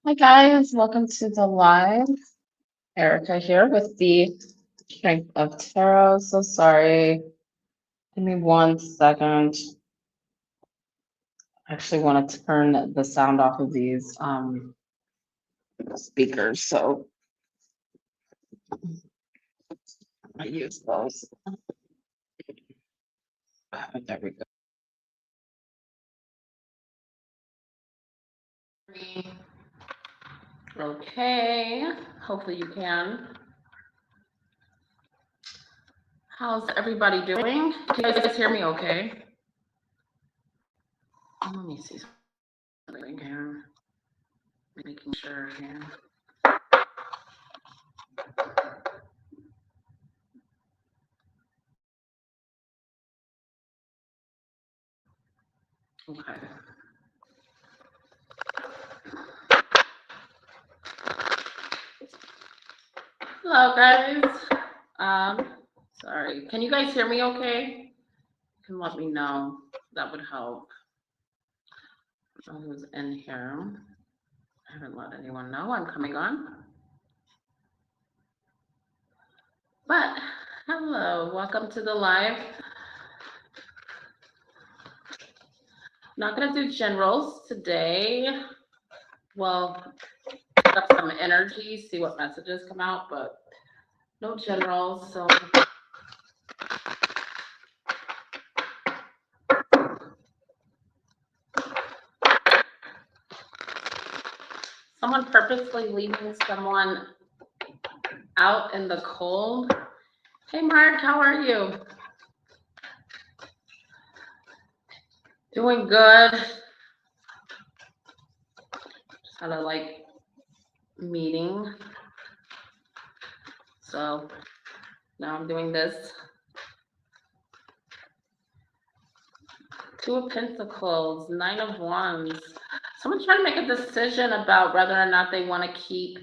Hi guys, welcome to the live. Erica here with the Strength of Tarot. So sorry. Give me 1 second. I actually want to turn the sound off of these speakers, so I use those. There we go. Okay, hopefully you can. How's everybody doing? Can you guys hear me okay? Let me see something here. Making sure here. Okay. Hello guys. Sorry. Can you guys hear me okay? You can let me know. That would help. Who's in here? I haven't let anyone know I'm coming on. But hello, welcome to the live. I'm not gonna do generals today. Well, pick up some energy, see what messages come out, but no generals. So someone purposely leaving someone out in the cold. Hey Mark, how are you? Doing good. Just had a meeting. So now I'm doing this. Two of Pentacles, Nine of Wands. Someone's trying to make a decision about whether or not they want to keep.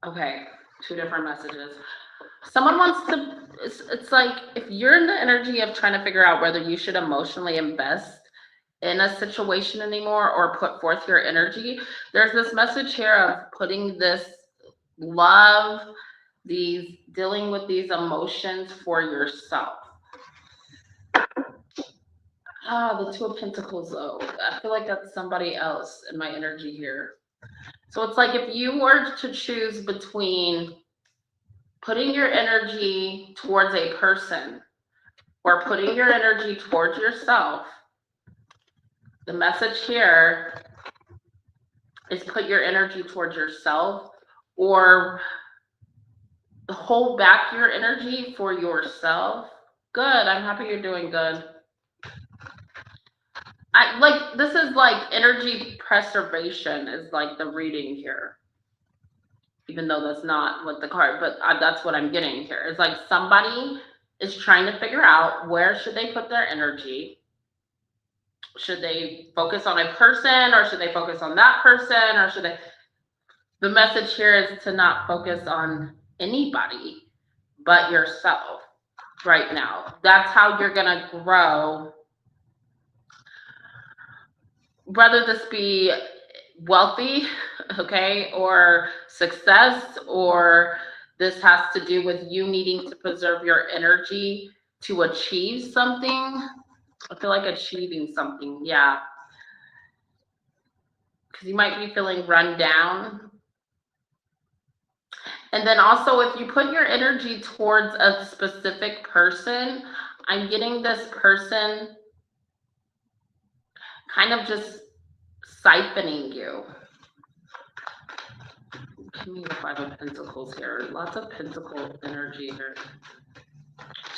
Okay, two different messages. Someone wants to, it's like if you're in the energy of trying to figure out whether you should emotionally invest in a situation anymore or put forth your energy, there's this message here of putting this love, these dealing with these emotions for yourself. The Two of Pentacles, though. I feel like that's somebody else in my energy here. So it's like if you were to choose between putting your energy towards a person or putting your energy towards yourself, the message here is put your energy towards yourself or hold back your energy for yourself. Good. I'm happy you're doing good. This is like energy preservation is like the reading here. Even though that's not what the card, but that's what I'm getting here. It's like somebody is trying to figure out where should they put their energy. Should they focus on a person or should they focus on that person or should they? The message here is to not focus on anybody but yourself right now. That's how you're going to grow. Whether this be wealthy, okay, or success, or this has to do with you needing to preserve your energy to achieve something. I feel like achieving something, yeah. Because you might be feeling run down. And then also, if you put your energy towards a specific person, I'm getting this person kind of just siphoning you. Give me the Five of Pentacles here. Lots of Pentacle energy here.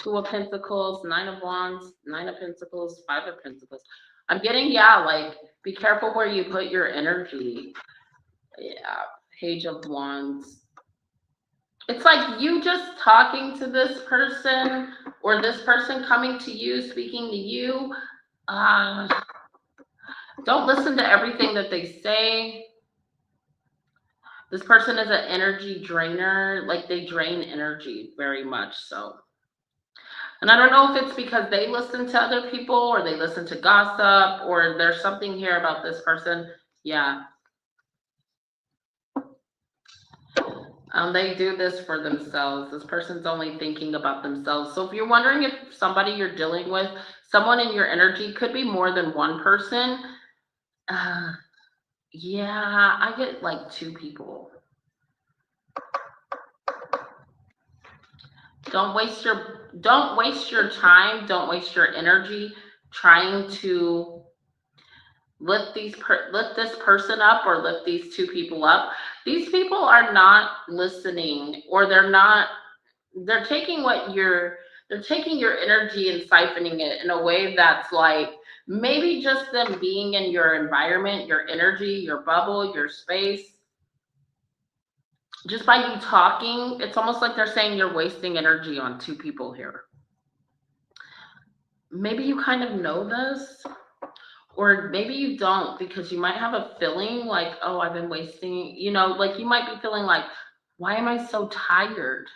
Two of Pentacles, Nine of Wands, Nine of Pentacles, Five of Pentacles. I'm getting, yeah, like, be careful where you put your energy. Yeah, Page of Wands. It's like you just talking to this person or this person coming to you, speaking to you. Don't listen to everything that they say. This person is an energy drainer, like they drain energy very much so. And I don't know if it's because they listen to other people or they listen to gossip or there's something here about this person. Yeah. They do this for themselves. This person's only thinking about themselves. So if you're wondering if somebody you're dealing with, someone in your energy, could be more than one person. Uh, yeah, I get like two people. Don't waste your time, don't waste your energy trying to lift this person up or lift these two people up. These people are not listening, or they're taking they're taking your energy and siphoning it in a way that's like maybe just them being in your environment, your energy, your bubble, your space. Just by you talking, it's almost like they're saying you're wasting energy on two people here. Maybe you kind of know this, or maybe you don't, because you might have a feeling like, oh, I've been wasting, like you might be feeling like, why am I so tired?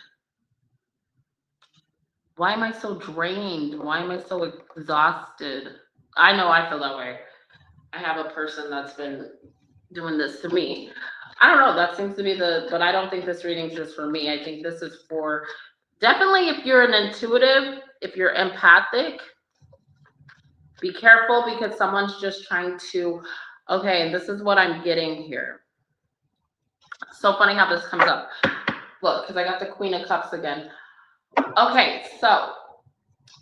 Why am I so drained? Why am I so exhausted? I know I feel that way. I have a person that's been doing this to me. I don't know. That seems to be but I don't think this reading's just for me. I think this is for definitely if you're an intuitive, if you're empathic, be careful because someone's just trying to, okay, this is what I'm getting here. So funny how this comes up. Look, because I got the Queen of Cups again. Okay, so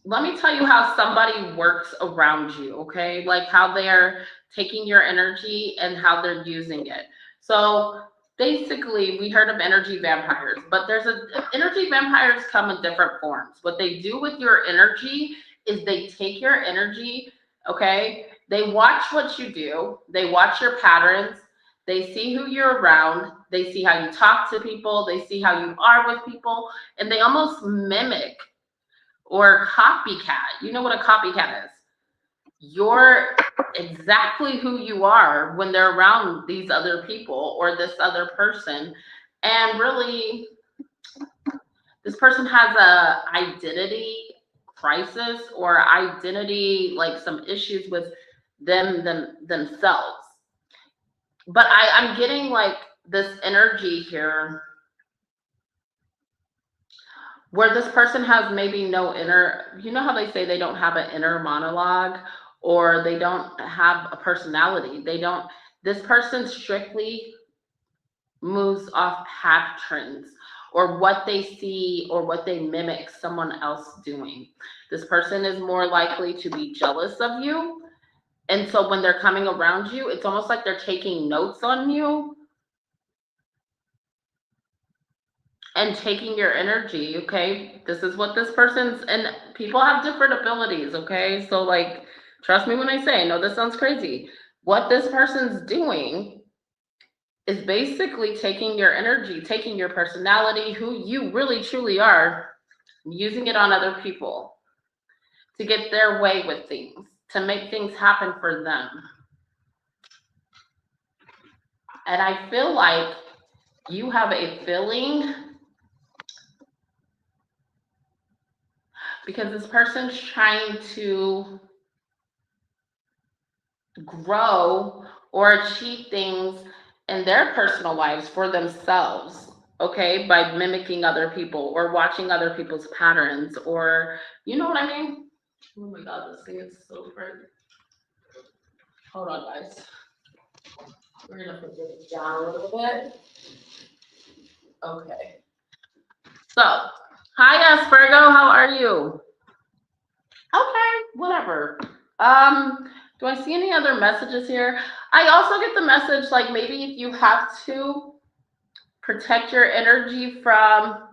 let me tell you how somebody works around you, okay? Like how they're taking your energy and how they're using it. So basically, we heard of energy vampires, but energy vampires come in different forms. What they do with your energy is they take your energy, okay? They watch what you do, they watch your patterns, they see who you're around, they see how you talk to people, they see how you are with people, and they almost mimic or copycat. You know what a copycat is? You're exactly who you are when they're around these other people or this other person. And really, this person has a identity crisis or identity, like some issues with themselves. But I'm getting like this energy here where this person has maybe no inner, you know how they say they don't have an inner monologue or they don't have a personality. This person strictly moves off patterns or what they see or what they mimic someone else doing. This person is more likely to be jealous of you. And so when they're coming around you, it's almost like they're taking notes on you and taking your energy, okay? This is what this person's, and people have different abilities, okay? So like, trust me when I say, I know this sounds crazy. What this person's doing is basically taking your energy, taking your personality, who you really truly are, using it on other people to get their way with things, to make things happen for them. And I feel like you have a feeling because this person's trying to grow or achieve things in their personal lives for themselves, okay, by mimicking other people or watching other people's patterns, or you know what I mean? Oh my god, this thing is so bright. Hold on, guys. We're gonna put this down a little bit. Okay. So, hi Aspergo, how are you? Okay, whatever. Do I see any other messages here? I also get the message like maybe if you have to protect your energy from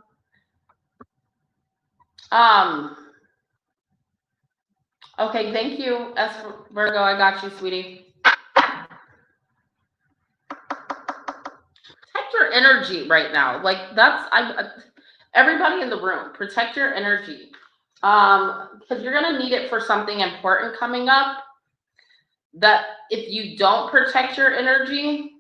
okay, thank you, Virgo, I got you, sweetie. Protect your energy right now. Like everybody in the room, protect your energy. Because you're gonna need it for something important coming up. That if you don't protect your energy,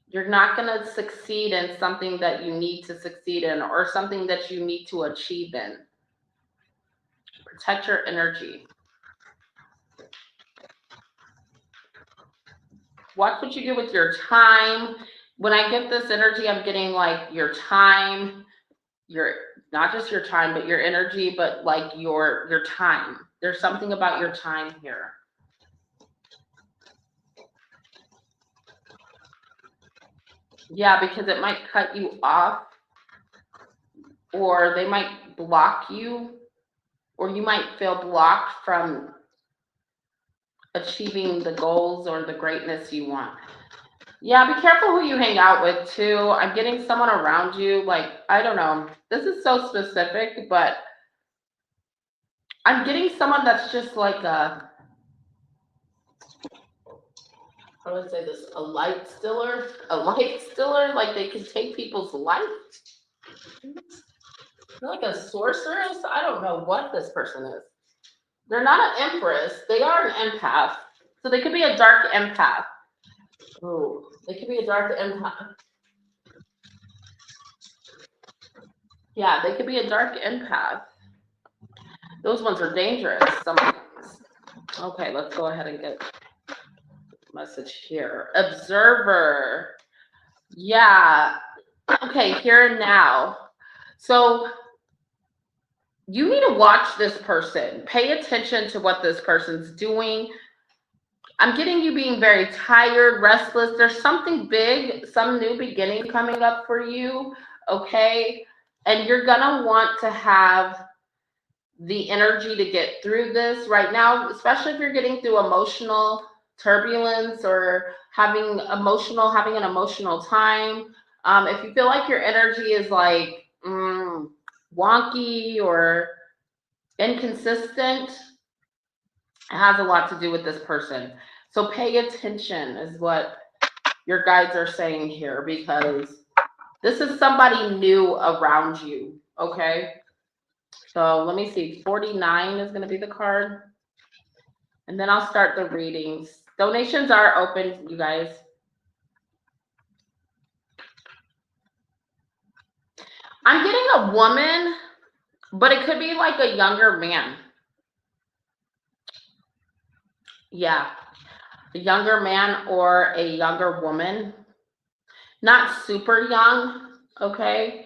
you're not gonna succeed in something that you need to succeed in or something that you need to achieve in. Protect your energy. Watch what you do with your time. When I get this energy, I'm getting like your time, your not just your time, but your energy, but like your time. There's something about your time here. Yeah, because it might cut you off, or they might block you, or you might feel blocked from achieving the goals or the greatness you want. Yeah, be careful who you hang out with too. I'm getting someone around you, like, I don't know. This is so specific, but I'm getting someone that's just like how do I say this? A light stiller? A light stiller? Like they can take people's life? Like a sorceress? I don't know what this person is. They're not an empress. They are an empath. So they could be a dark empath. Oh, they could be a dark empath. Yeah, they could be a dark empath. Those ones are dangerous sometimes. Okay, let's go ahead and get message here. Observer. Yeah. Okay, here and now. So you need to watch this person. Pay attention to what this person's doing. I'm getting you being very tired, restless. There's something big, some new beginning coming up for you, okay? And you're gonna want to have the energy to get through this right now, especially if you're getting through emotional turbulence or having an emotional time. If you feel like your energy is like wonky or inconsistent, it has a lot to do with this person. So pay attention is what your guides are saying here, because this is somebody new around you, okay? So let me see, 49 is going to be the card. And then I'll start the readings. Donations are open, you guys. I'm getting a woman, but it could be like a younger man. Yeah, a younger man or a younger woman. Not super young, okay?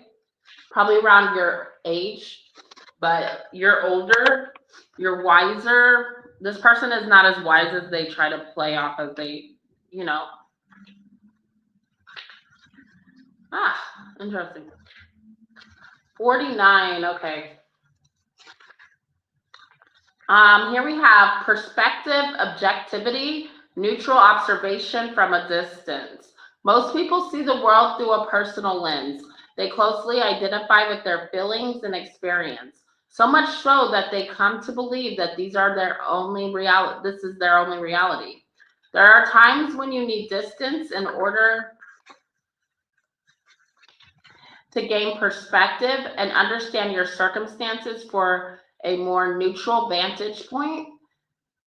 Probably around your age, but you're older, you're wiser. This person is not as wise as they try to play off as they, you know. Ah, interesting. 49, okay. Here we have perspective, objectivity, neutral observation from a distance. Most people see the world through a personal lens. They closely identify with their feelings and experience. So much so that they come to believe that these are their only reality. This is their only reality. There are times when you need distance in order to gain perspective and understand your circumstances for a more neutral vantage point.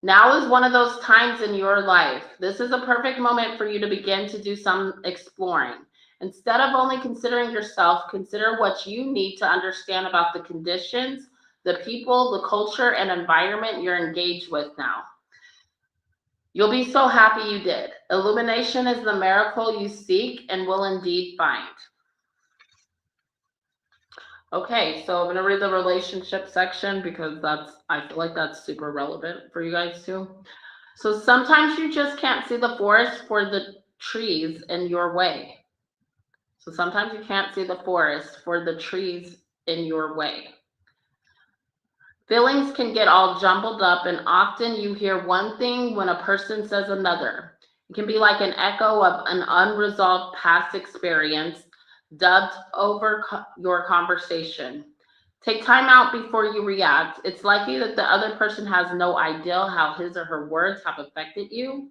Now is one of those times in your life. This is a perfect moment for you to begin to do some exploring. Instead of only considering yourself, consider what you need to understand about the conditions, the people, the culture, and environment you're engaged with now. You'll be so happy you did. Illumination is the miracle you seek and will indeed find. Okay, so I'm going to read the relationship section because I feel like that's super relevant for you guys too. So sometimes you just can't see the forest for the trees in your way. So sometimes you can't see the forest for the trees in your way. Feelings can get all jumbled up, and often you hear one thing when a person says another. It can be like an echo of an unresolved past experience dubbed over your conversation. Take time out before you react. It's likely that the other person has no idea how his or her words have affected you.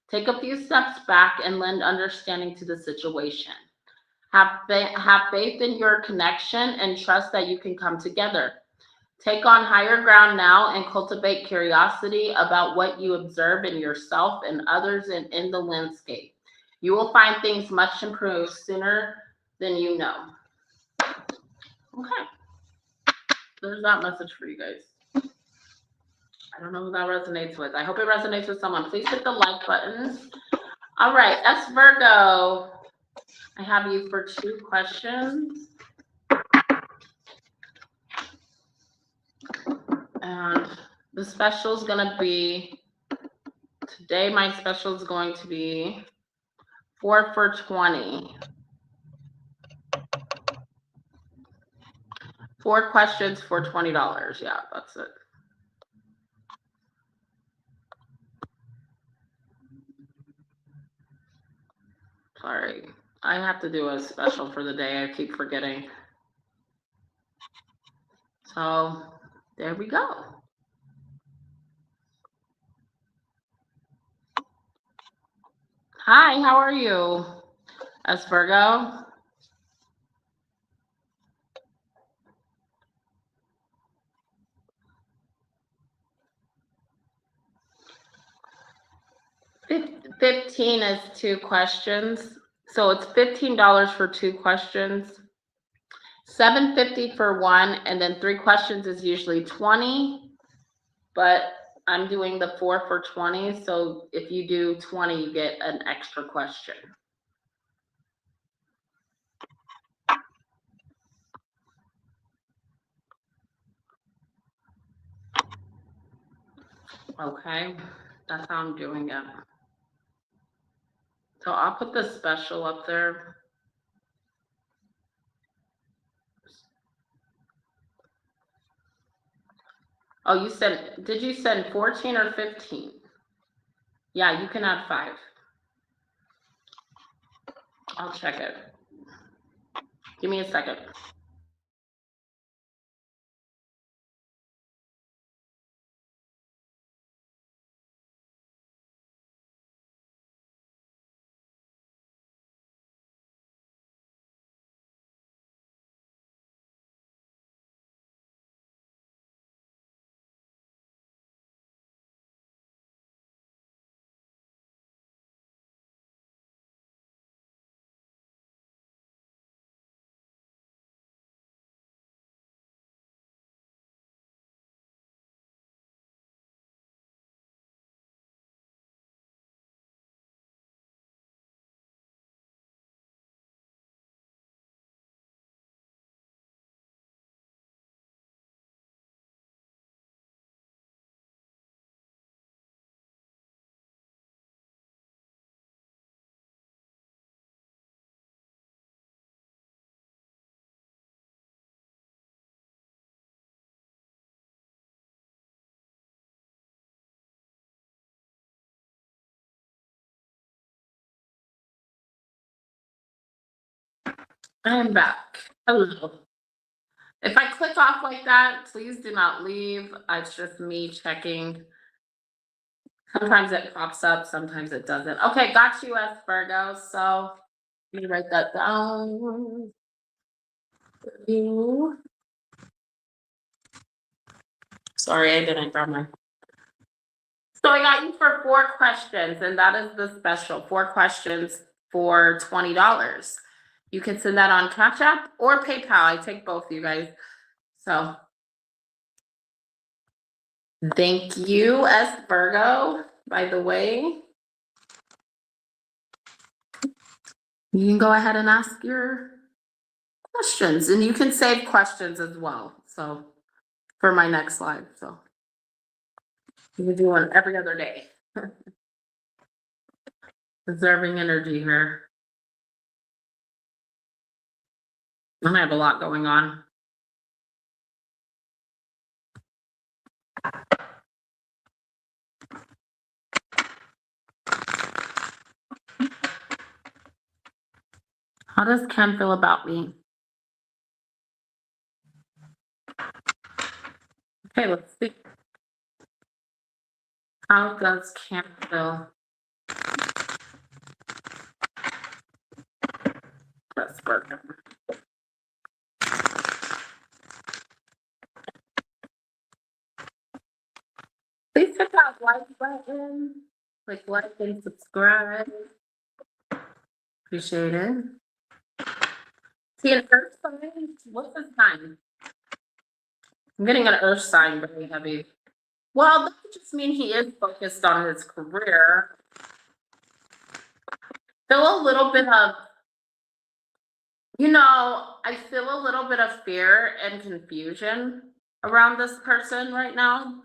Take a few steps back and lend understanding to the situation. Have faith in your connection and trust that you can come together. Take on higher ground now and cultivate curiosity about what you observe in yourself and others and in the landscape. You will find things much improved sooner than you know. Okay. There's that message for you guys. I don't know who that resonates with. I hope it resonates with someone. Please hit the like button. All right, S Virgo, I have you for 2 questions. And the special is gonna be, today my special is going to be 4 for $20. 4 questions for $20. Yeah, that's it. Sorry, I have to do a special for the day. I keep forgetting. So there we go. Hi, how are you, S Virgo? $15 is 2 questions. So it's $15 for 2 questions. $7.50 for 1, and then 3 questions is usually $20. But I'm doing the 4 for $20. So if you do 20, you get an extra question. Okay, that's how I'm doing it. So I'll put the special up there. Oh, you said, did you send 14 or 15? Yeah, you can add 5. I'll check it. Give me a second. I'm back. Hello. If I click off like that, please do not leave. It's just me checking. Sometimes it pops up, sometimes it doesn't. Okay, got you, S Virgo. So let me write that down. You. Sorry, I didn't grab my. So I got you for 4 questions, and that is the special. 4 questions for $20. You can send that on Cash App or PayPal. I take both, you guys. So thank you, S Virgo, by the way. You can go ahead and ask your questions, and you can save questions as well. So for my next live, so you can do one every other day. Preserving energy here. I have a lot going on. How does Ken feel about me? Okay, let's see. How does Ken feel? Let's work. Please hit that like button. Like and subscribe. Appreciate it. See an earth sign? What's the sign? I'm getting an earth sign very heavy. Well, that could just mean he is focused on his career. Feel a little bit of, I feel a little bit of fear and confusion around this person right now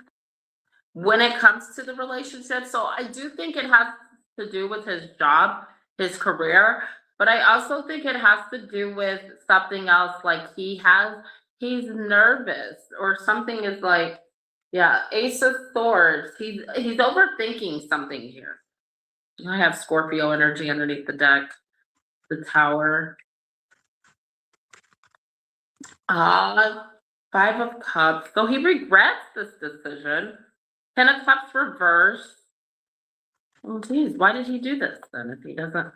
when it comes to the relationship. So I do think it has to do with his job, his career, but I also think it has to do with something else. Like he's nervous or something is like, yeah, Ace of Swords. He's overthinking something here. I have Scorpio energy underneath the deck, the Tower. Uh, Five of Cups. So he regrets this decision. Ten of Cups reversed. Oh, geez, why did he do this then if he doesn't?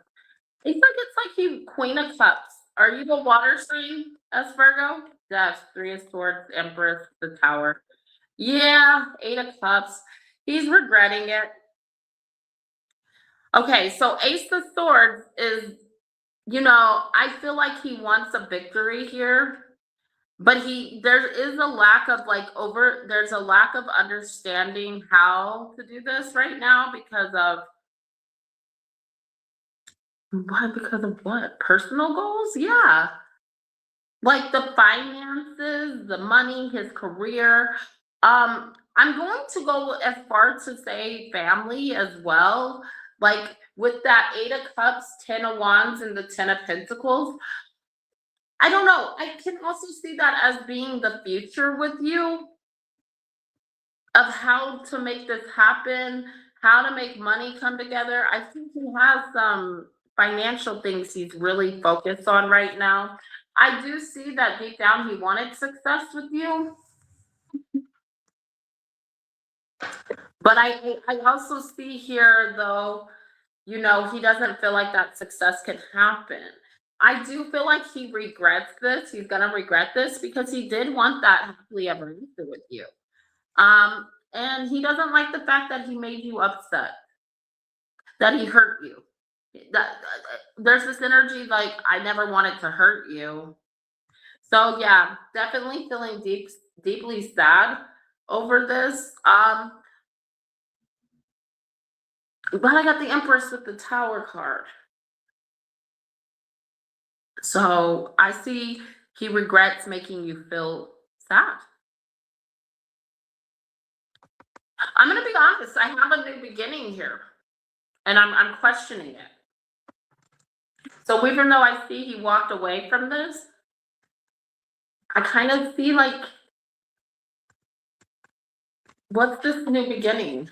It's like he Queen of Cups. Are you the water sign as Virgo? Yes, Three of Swords, Empress, the Tower. Yeah, Eight of Cups. He's regretting it. Okay, so Ace of Swords is, I feel like he wants a victory here. But there is a lack of there's a lack of understanding how to do this right now because of what? Because of what? Personal goals? Yeah. Like the finances, the money, his career. I'm going to go as far to say family as well. Like with that Eight of Cups, Ten of Wands, and the Ten of Pentacles. I don't know. I can also see that as being the future with you of how to make this happen, how to make money come together. I think he has some financial things he's really focused on right now. I do see that deep down he wanted success with you, but I also see here though, he doesn't feel like that success can happen. I do feel like he regrets this. He's gonna regret this because he did want that happily ever after with you. And he doesn't like the fact that he made you upset, that he hurt you. There's this energy like I never wanted to hurt you. So yeah, definitely feeling deeply sad over this. But I got the Empress with the Tower card. So I see he regrets making you feel sad. I'm gonna be honest, I have a new beginning here. And I'm questioning it. So even though I see he walked away from this, I kind of see like, what's this new beginning?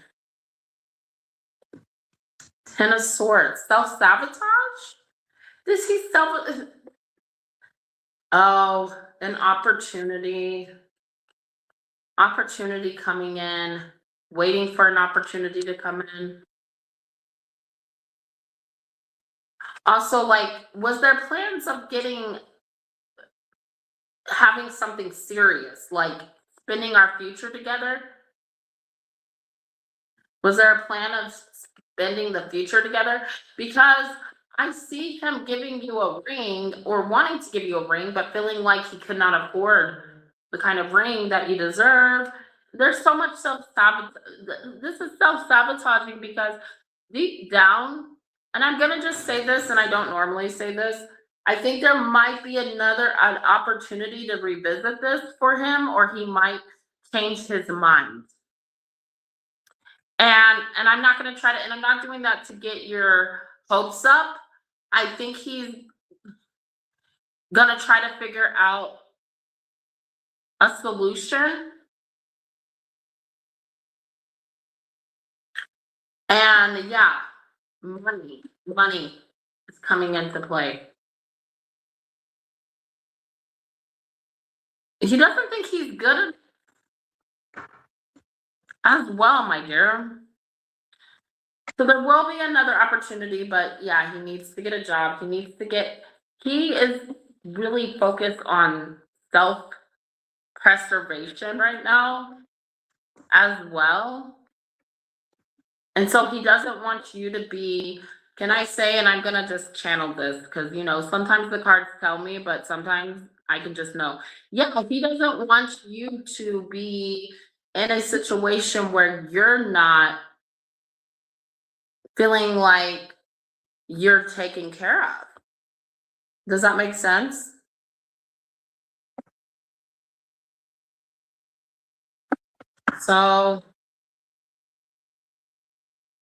Ten of Swords, self-sabotage? Does he oh, an opportunity coming in, waiting for an opportunity to come in. Also, like, was there plans of having something serious, like spending our future together? Was there a plan of spending the future together? Because I see him giving you a ring or wanting to give you a ring, but feeling like he could not afford the kind of ring that you deserve. There's so much self-sabotage. This is self-sabotaging because deep down, and I'm gonna just say this, and I don't normally say this, I think there might be an opportunity to revisit this for him, or he might change his mind. And I'm not gonna try to, and I'm not doing that to get your hopes up. I think he's gonna try to figure out a solution. And yeah, money is coming into play. He doesn't think he's good as well, my dear. So there will be another opportunity, but yeah, he needs to get a job. He is really focused on self-preservation right now as well. And so he doesn't want you to be, can I say, and I'm gonna just channel this because sometimes the cards tell me, but sometimes I can just know. Yeah, he doesn't want you to be in a situation where you're not feeling like you're taken care of. Does that make sense? So,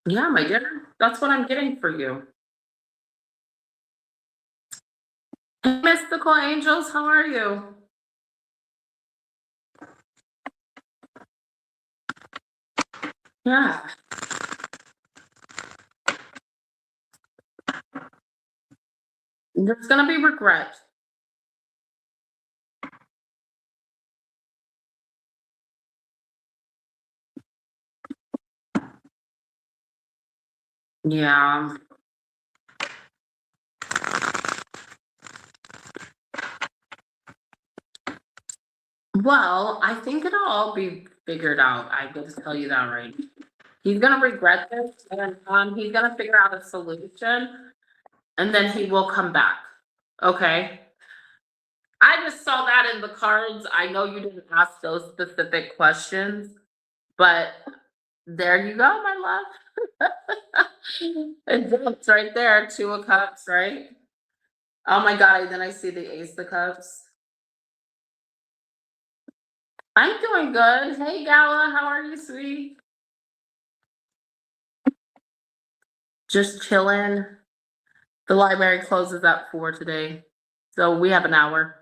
yeah, my dear, that's what I'm getting for you. Hey, mystical angels, how are you? Yeah, there's gonna be regret. Yeah. Well, I think it'll all be figured out. I will tell you that right. He's gonna regret this, and he's gonna figure out a solution, and then he will come back. Okay. I just saw that in the cards. I know you didn't ask those specific questions, but there you go, my love. It jumps right there, 2 of Cups, right? Oh my God, and then I see the Ace of Cups. I'm doing good. Hey, Gala, how are you, sweetie? Just chilling. The library closes at 4 today, so we have an hour.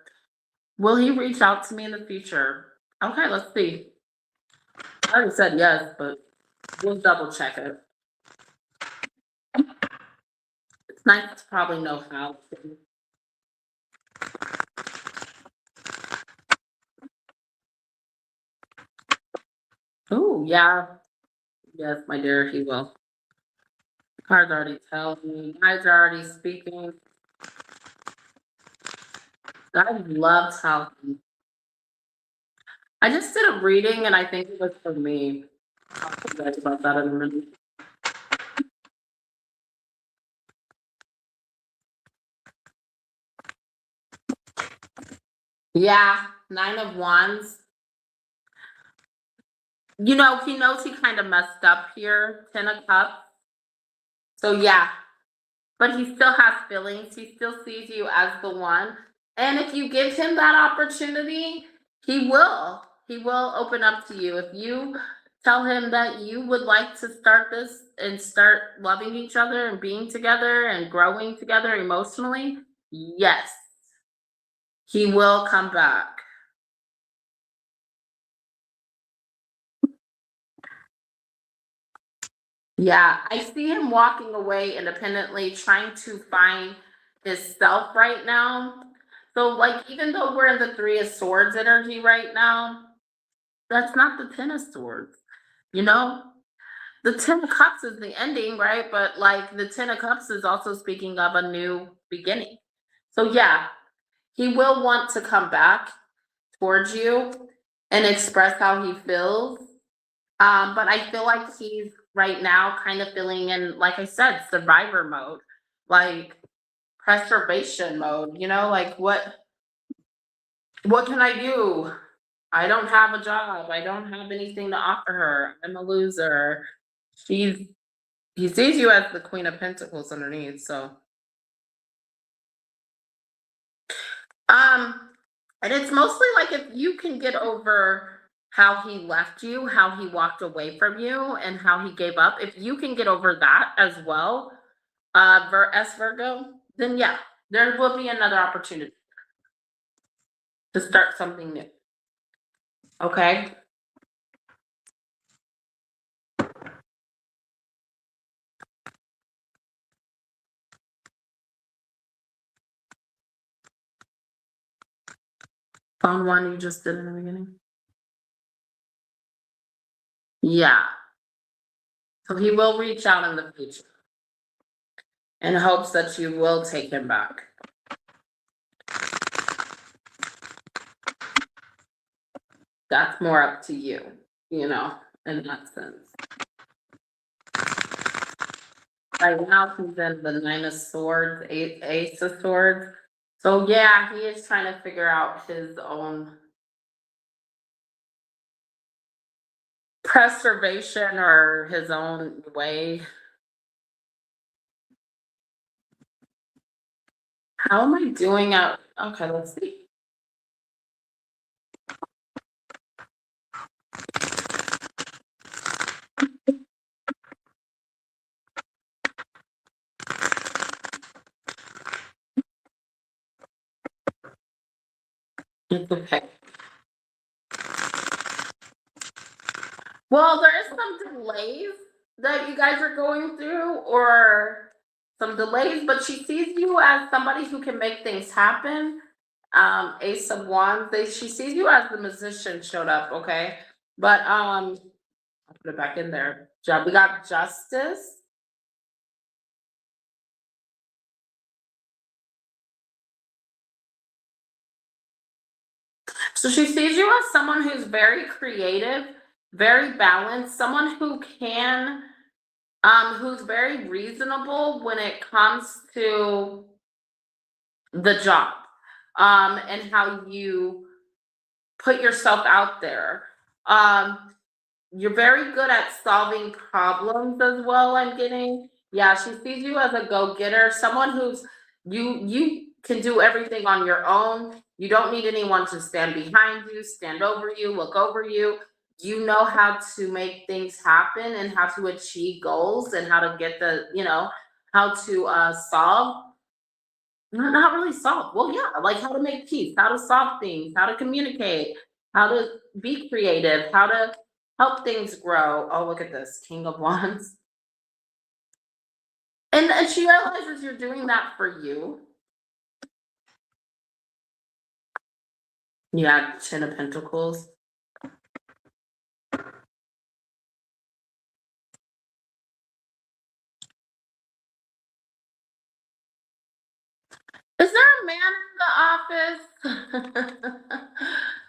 Will he reach out to me in the future? Okay, let's see. I already said yes, but we'll double check it. It's nice to probably know how to. Oh, yeah. Yes, my dear, he will. Cards already tell me. Guys are already speaking. I love how I just did a reading and I think it was for me. I'll tell you guys about that in a minute. Yeah, 9 of Wands. You know, he knows he kind of messed up here. 10 of Cups. So yeah, but he still has feelings. He still sees you as the one. And if you give him that opportunity, he will. He will open up to you. If you tell him that you would like to start this and start loving each other and being together and growing together emotionally, yes, he will come back. Yeah, I see him walking away independently, trying to find his self right now. So, like, even though we're in the Three of Swords energy right now, that's not the Ten of Swords, you know? The 10 of Cups is the ending, right? But like the 10 of Cups is also speaking of a new beginning. So, yeah, he will want to come back towards you and express how he feels. But I feel like he's right now kind of feeling in, like I said, survivor mode, like preservation mode, like what can I do? I don't have a job. I don't have anything to offer her. I'm a loser. She's he sees you as the Queen of Pentacles underneath, so um and it's mostly like if you can get over how he left you, how he walked away from you, and how he gave up, if you can get over that as well, Virgo, then yeah, there will be another opportunity to start something new. Okay. Phone one you just did in the beginning. Yeah. So he will reach out in the future in hopes that you will take him back. That's more up to you, in that sense. Right now, he's in the 9 of Swords, Ace of Swords. So yeah, he is trying to figure out his own preservation or his own way. How am I doing out? Okay, let's see. It's okay. Well, there is some delays that you guys are going through, or some delays, but she sees you as somebody who can make things happen. Ace of Wands, she sees you as the musician showed up, okay? But I'll put it back in there. We got Justice. So she sees you as someone who's very creative, very balanced, someone who can, who's very reasonable when it comes to the job, and how you put yourself out there. You're very good at solving problems as well, I'm getting. Yeah, she sees you as a go-getter, someone who's you can do everything on your own. You don't need anyone to stand behind you, stand over you, look over you. You know how to make things happen and how to achieve goals and how to get how to solve. Not really solve. Well, yeah, like how to make peace, how to solve things, how to communicate, how to be creative, how to help things grow. Oh, look at this, King of Wands. And she realizes you're doing that for you. Yeah, Ten of Pentacles. Is there a man in the office?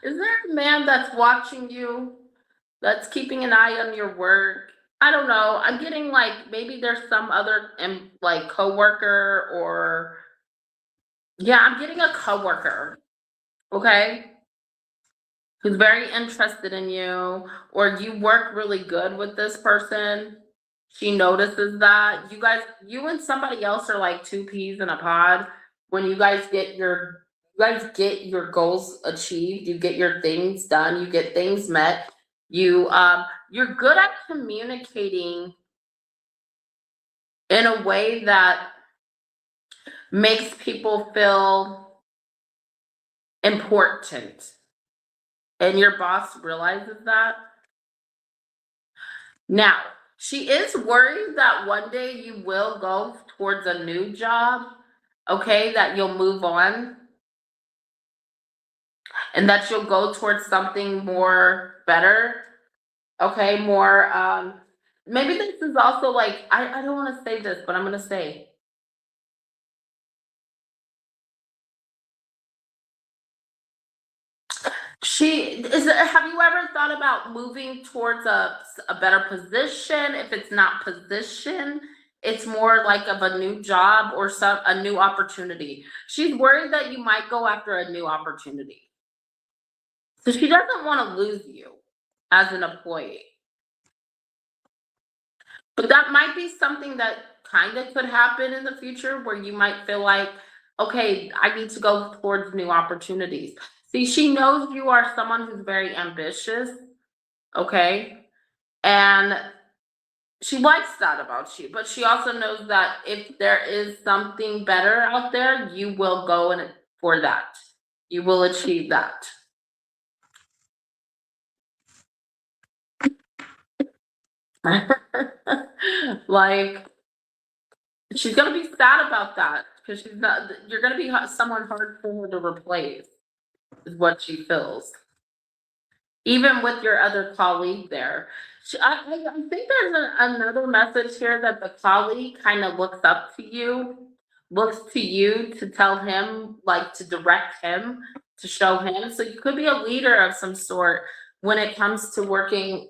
Is there a man that's watching you, that's keeping an eye on your work? I don't know. I'm getting like maybe there's some other like coworker or yeah, I'm getting a coworker, okay, who's very interested in you, or you work really good with this person. She notices that you and somebody else are like two peas in a pod. When you guys get your goals achieved, you get your things done, you get things met. You're good at communicating in a way that makes people feel important. And your boss realizes that. Now, she is worried that one day you will go towards a new job, okay, that you'll move on and that you'll go towards something more better, okay, more maybe this is also like I don't want to say this, but I'm going to say have you ever thought about moving towards a better position? If it's not position, it's more like of a new job or a new opportunity. She's worried that you might go after a new opportunity. So she doesn't want to lose you as an employee. But that might be something that kind of could happen in the future where you might feel like, okay, I need to go towards new opportunities. See, she knows you are someone who's very ambitious, okay? And she likes that about you, but she also knows that if there is something better out there, you will go in for that. You will achieve that. Like, she's gonna be sad about that because you're gonna be someone hard for her to replace, is what she feels. Even with your other colleague there. I think there's another message here that the colleague kind of looks up to you, looks to you to tell him, like to direct him, to show him. So you could be a leader of some sort when it comes to working,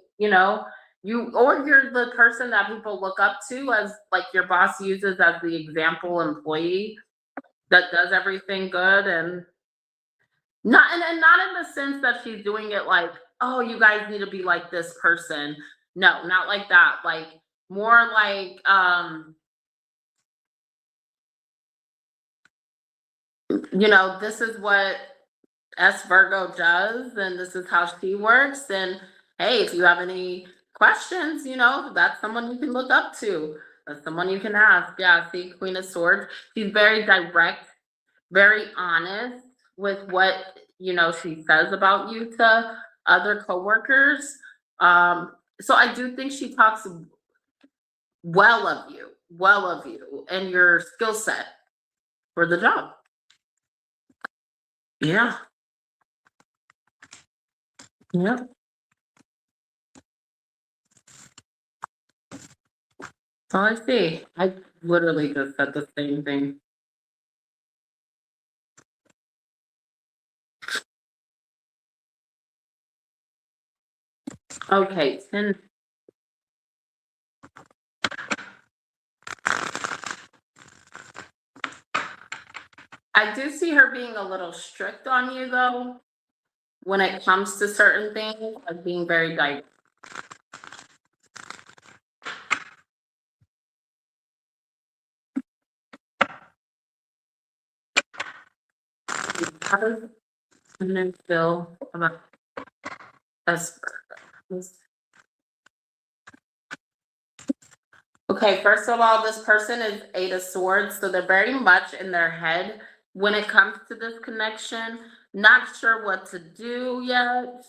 you're the person that people look up to as like your boss uses as the example employee that does everything good and not in the sense that she's doing it like oh, you guys need to be like this person. No, not like that. Like more like, this is what S Virgo does, and this is how she works. And hey, if you have any questions, that's someone you can look up to. That's someone you can ask. Yeah, see, Queen of Swords. She's very direct, very honest with what she says about you to other coworkers. So I do think she talks well of you and your skill set for the job. Yeah. Yeah. So I see. I literally just said the same thing. Okay, 10. I do see her being a little strict on you though, when it comes to certain things, like being very direct. How does women feel about us? Okay, first of all, this person is Eight of Swords, so they're very much in their head when it comes to this connection. Not sure what to do yet.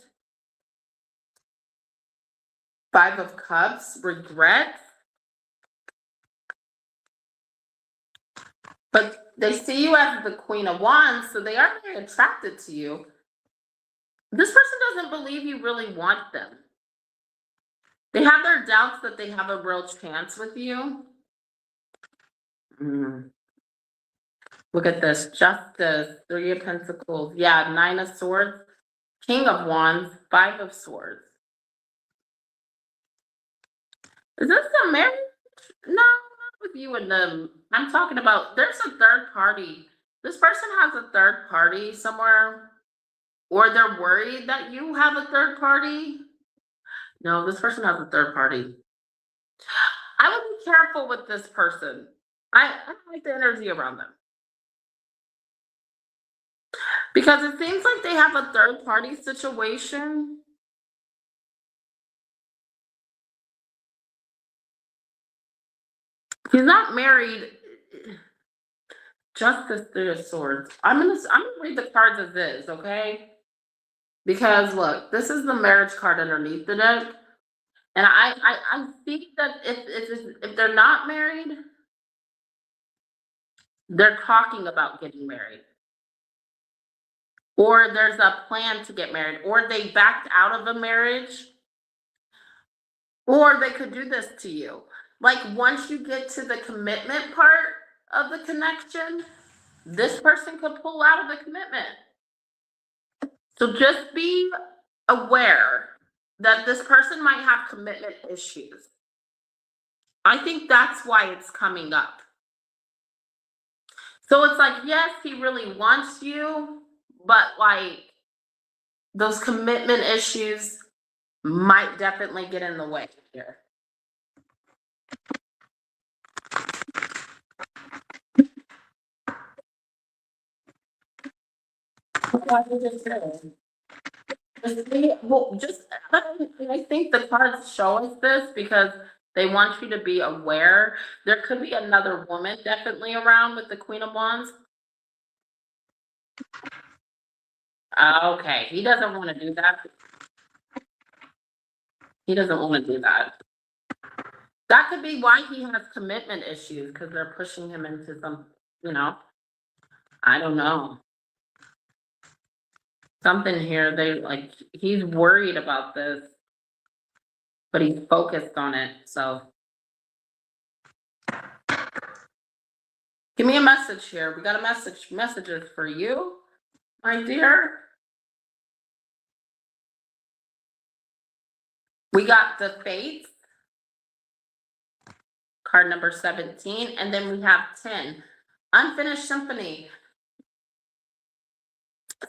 Five of Cups, regret. But they see you as the Queen of Wands, so they are very attracted to you. This person doesn't believe you really want them. They have their doubts that they have a real chance with you. Look at this. Justice, Three of Pentacles. Yeah, Nine of Swords. King of Wands, Five of Swords. Is this a marriage? No, not with you and them. I'm talking about there's a third party. This person has a third party somewhere, or they're worried that you have a third party. No, this person has a third party. I would be careful with this person. I don't like the energy around them. Because it seems like they have a third party situation. He's not married. Justice, Three of Swords. I'm gonna read the cards as is, okay? Because look, this is the marriage card underneath the deck. And I think that if they're not married, they're talking about getting married. Or there's a plan to get married, or they backed out of a marriage, or they could do this to you. Like once you get to the commitment part of the connection, this person could pull out of the commitment. So just be aware that this person might have commitment issues. I think that's why it's coming up. So it's like, yes, he really wants you, but like those commitment issues might definitely get in the way here. I think the cards show us this because they want you to be aware. There could be another woman definitely around with the Queen of Wands. Okay, he doesn't want to do that. He doesn't want to do that. That could be why he has commitment issues because they're pushing him into some, I don't know. Something here, he's worried about this, but he's focused on it. So give me a message here. We got a messages for you, my dear. We got the Fates, card number 17, and then we have 10. Unfinished Symphony.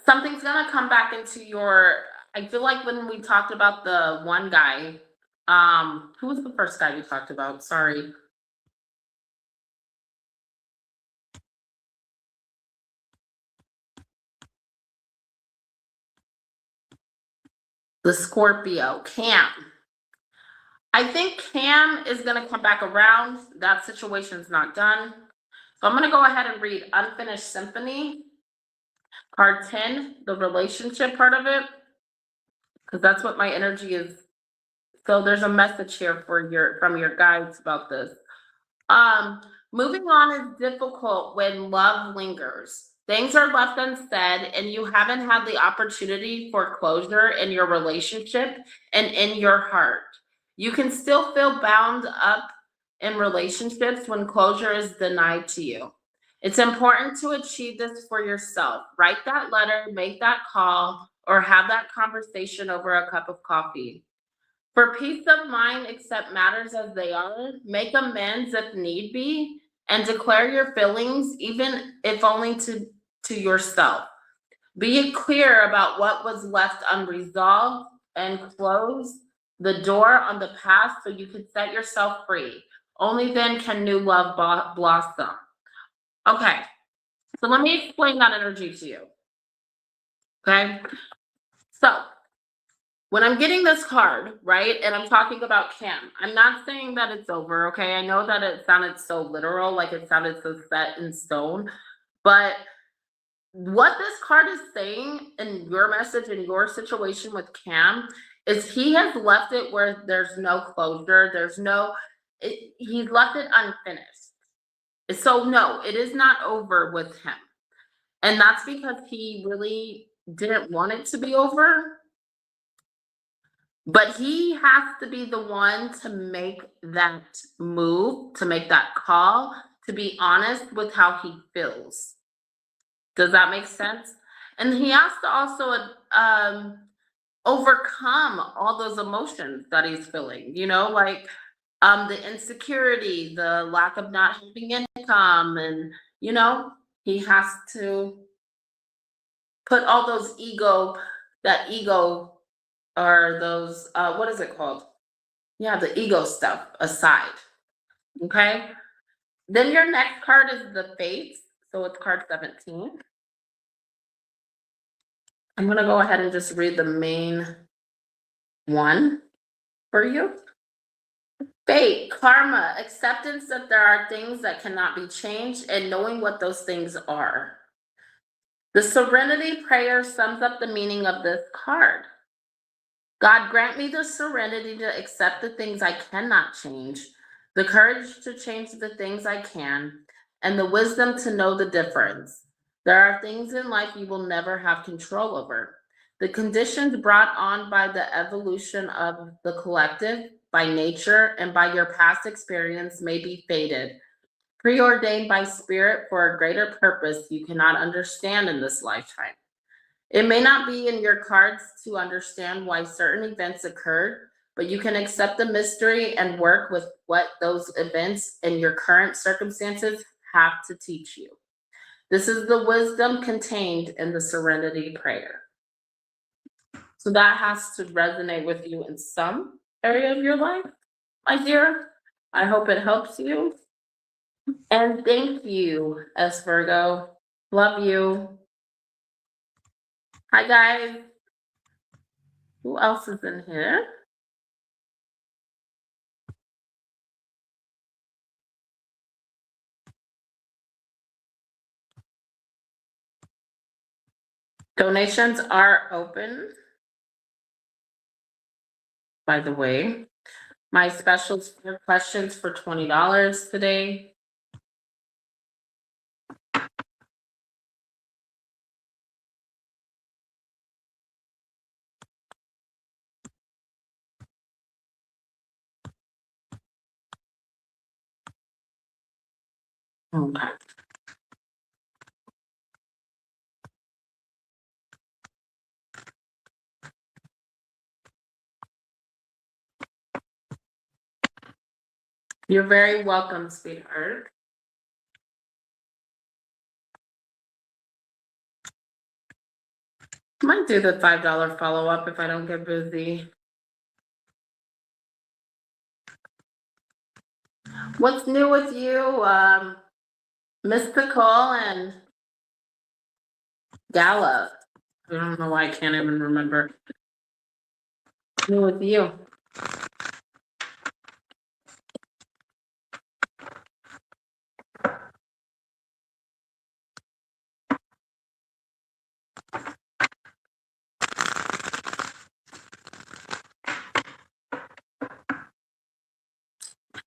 Something's gonna come back into your I feel like when we talked about the one guy, who was the first guy we talked about? Sorry. The Scorpio, Cam. I think Cam is going to come back around. That situation's not done. So I'm going to go ahead and read Unfinished Symphony, card 10, the relationship part of it, because that's what my energy is. So there's a message here for from your guides about this. Moving on is difficult when love lingers. Things are left unsaid and you haven't had the opportunity for closure in your relationship and in your heart. You can still feel bound up in relationships when closure is denied to you. It's important to achieve this for yourself. Write that letter, make that call, or have that conversation over a cup of coffee. For peace of mind, accept matters as they are, make amends if need be, and declare your feelings, even if only to yourself. Be clear about what was left unresolved and close the door on the past so you can set yourself free. Only then can new love blossom. Okay, so let me explain that energy to you. Okay, so when I'm getting this card, right, and I'm talking about Cam, I'm not saying that it's over, okay? I know that it sounded so literal, like it sounded so set in stone, but what this card is saying in your message, in your situation with Cam, is he has left it where there's no closure, he's left it unfinished. So no, it is not over with him. And that's because he really didn't want it to be over. But he has to be the one to make that move, to make that call, to be honest with how he feels. Does that make sense? And he has to also overcome all those emotions that he's feeling, like the insecurity, the lack of not having income, and he has to put all those ego or those what is it called? Yeah, the ego stuff aside. Okay. Then your next card is the Fates. So it's card 17. I'm going to go ahead and just read the main one for you. Fate, karma, acceptance that there are things that cannot be changed and knowing what those things are. The Serenity prayer sums up the meaning of this card. God, grant me the serenity to accept the things I cannot change, the courage to change the things I can, and the wisdom to know the difference. There are things in life you will never have control over. The conditions brought on by the evolution of the collective, by nature, and by your past experience may be fated, preordained by spirit for a greater purpose you cannot understand in this lifetime. It may not be in your cards to understand why certain events occurred, but you can accept the mystery and work with what those events and your current circumstances have to teach you. This is the wisdom contained in the Serenity prayer. So that has to resonate with you in some area of your life, my dear. I hope it helps you. And thank you, S. Virgo. Love you. Hi, guys. Who else is in here? Donations are open, by the way. My special questions for $20 today. Okay. You're very welcome, sweetheart. Might do the $5 follow-up if I don't get busy. What's new with you, Mystical and Gala? I don't know why I can't even remember. New with you.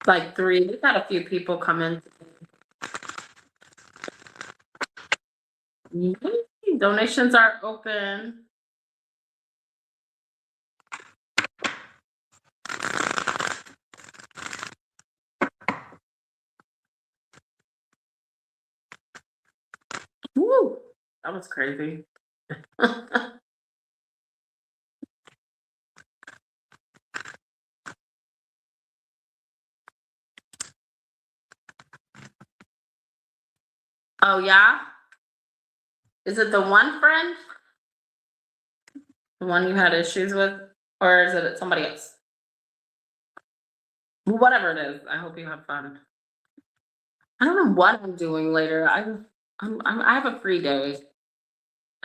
Like 3. We've had a few people come in. Donations are open. Woo! That was crazy. Oh yeah? Is it the one friend? The one you had issues with? Or is it somebody else? Whatever it is, I hope you have fun. I don't know what I'm doing later. I have a free day.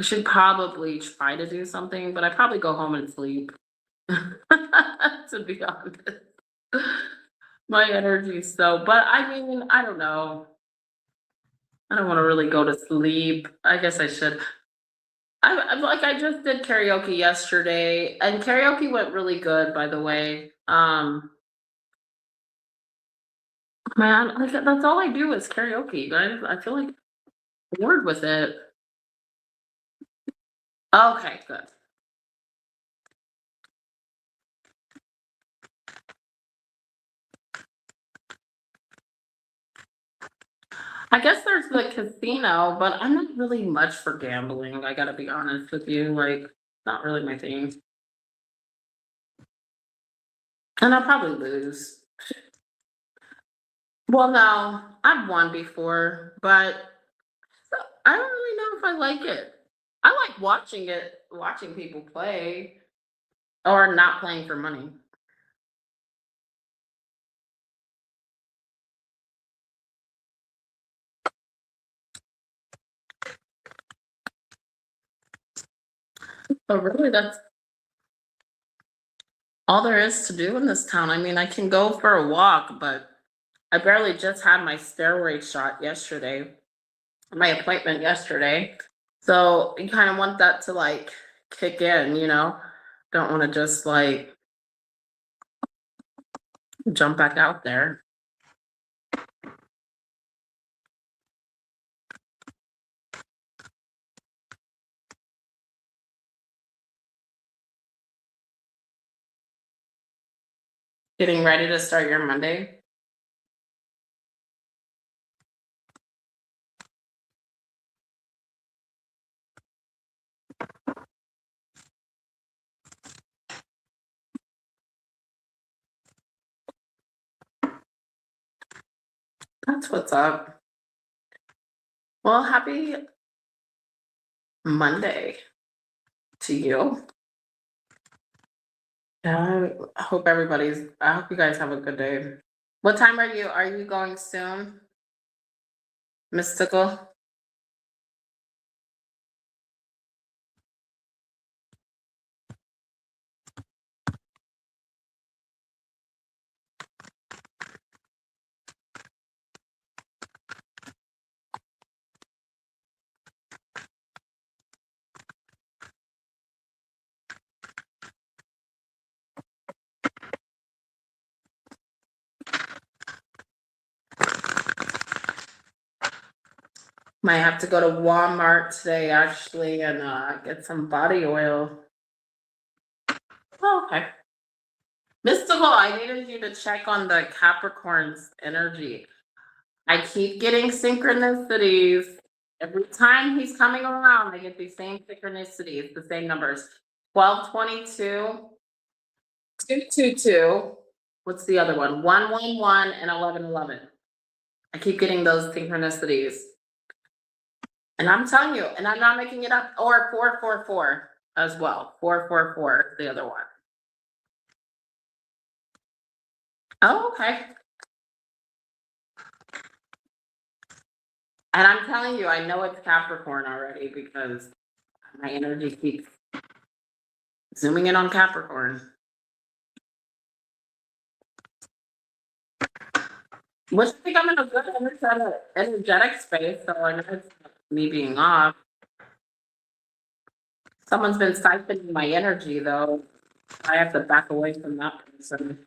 I should probably try to do something, but I probably go home and sleep. To be honest. My energy is so, but I mean, I don't know. I don't want to really go to sleep. I guess I should. I just did karaoke yesterday, and karaoke went really good, by the way. Man, like that's all I do is karaoke, guys. I feel like bored with it. Okay, good. I guess there's the casino, but I'm not really much for gambling. I gotta be honest with you, like, not really my thing. And I'll probably lose. Well, no, I've won before, but I don't really know if I like it. I like watching it, watching people play, or not playing for money. But really, that's all there is to do in this town. I mean, I can go for a walk, but I barely just had my steroid shot yesterday, my appointment yesterday. So you kind of want that to like kick in, you know? Don't want to just like jump back out there. Getting ready to start your Monday. That's what's up. Well, happy Monday to you. I hope I hope you guys have a good day. What time are you? Are you going soon? Mystical? Might have to go to Walmart today actually and get some body oil. Oh, okay. Mystical, I needed you to check on the Capricorn's energy. I keep getting synchronicities. Every time he's coming around, I get these same synchronicities, the same numbers. 1222, 222. What's the other one? 111 and 1111. I keep getting those synchronicities. And I'm telling you, and I'm not making it up, or 444. as well. 444, the other one. Oh, okay. And I'm telling you, I know it's Capricorn already because my energy keeps zooming in on Capricorn. Which I think I'm in a good energetic space, so I know it's not me being off. Someone's been siphoning my energy though. I have to back away from that person.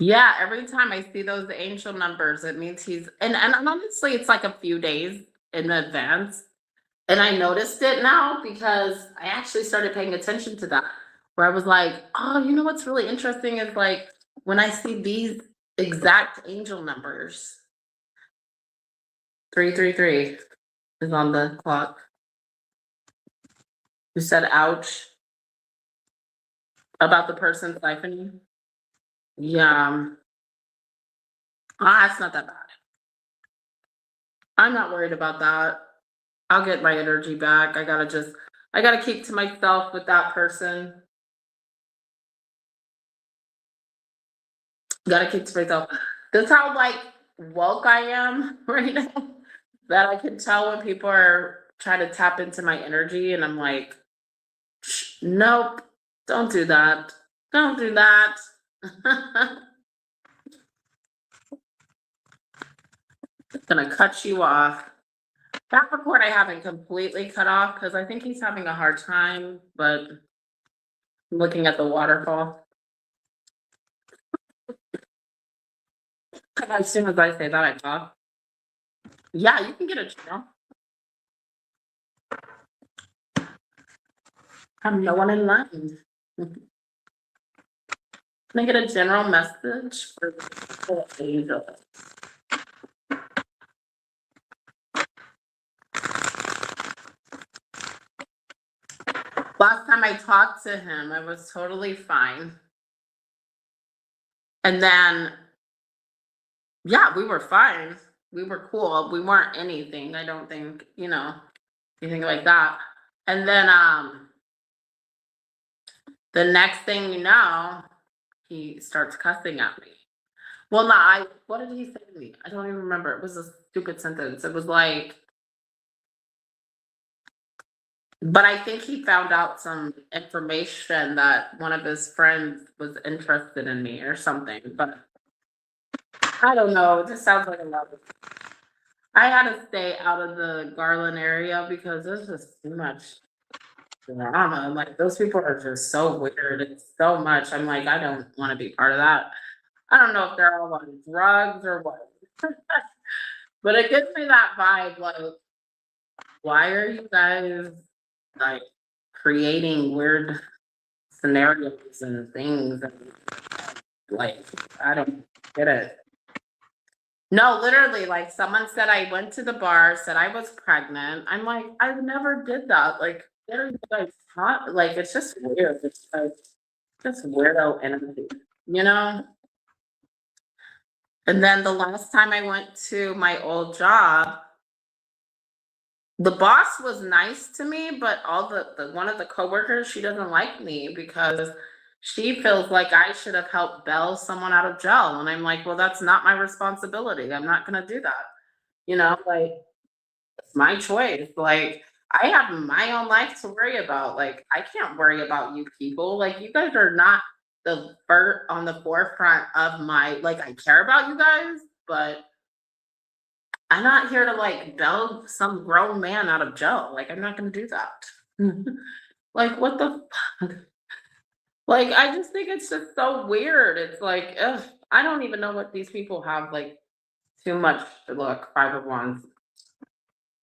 Yeah, every time I see those angel numbers, it means he's and honestly, it's like a few days in advance. And I noticed it now because I actually started paying attention to that. Where I was like, oh, you know what's really interesting is like when I see these exact angel numbers, 333 is on the clock. You said ouch about the person siphoning. Yeah. It's not that bad. I'm not worried about that. I'll get my energy back. I gotta keep to myself with that person. Gotta keep to myself. That's how like woke I am right now. That I can tell when people are trying to tap into my energy, and I'm like, nope, don't do that. Don't do that. Gonna cut you off. Capricorn, I haven't completely cut off because I think he's having a hard time, but I'm looking at the waterfall. As soon as I say that, I talk. Yeah, you can get a channel. I have no one in line. Can I get a general message for the angel? Last time I talked to him, I was totally fine. And then, yeah, we were fine. We were cool. We weren't anything. I don't think, anything like that. And then, the next thing you know, he starts cussing at me. Well, no, what did he say to me? I don't even remember. It was a stupid sentence. It was like, but I think he found out some information that one of his friends was interested in me or something, but I don't know. It just sounds like a lot of. I had to stay out of the Garland area because there's just too much drama. I'm like, those people are just so weird. It's so much. I'm like, I don't want to be part of that. I don't know if they're all on drugs or what, but it gives me that vibe. Like, why are you guys like creating weird scenarios and things? And, like, I don't get it. No, literally, like someone said I went to the bar, said I was pregnant. I'm like, I never did that. Like, what are you guys talking? Like, it's just weird. It's like just weirdo energy, you know? And then the last time I went to my old job, the boss was nice to me, but all the one of the coworkers, she doesn't like me because she feels like I should have helped bail someone out of jail. And I'm like, well, that's not my responsibility. I'm not gonna do that. Like it's my choice. Like I have my own life to worry about. Like I can't worry about you people. Like you guys are not on the forefront of my like I care about you guys, but I'm not here to like bail some grown man out of jail. Like I'm not gonna do that. Like what the fuck? Like I just think it's just so weird. It's like, ugh, I don't even know what these people have like too much. Look, 5 of Wands.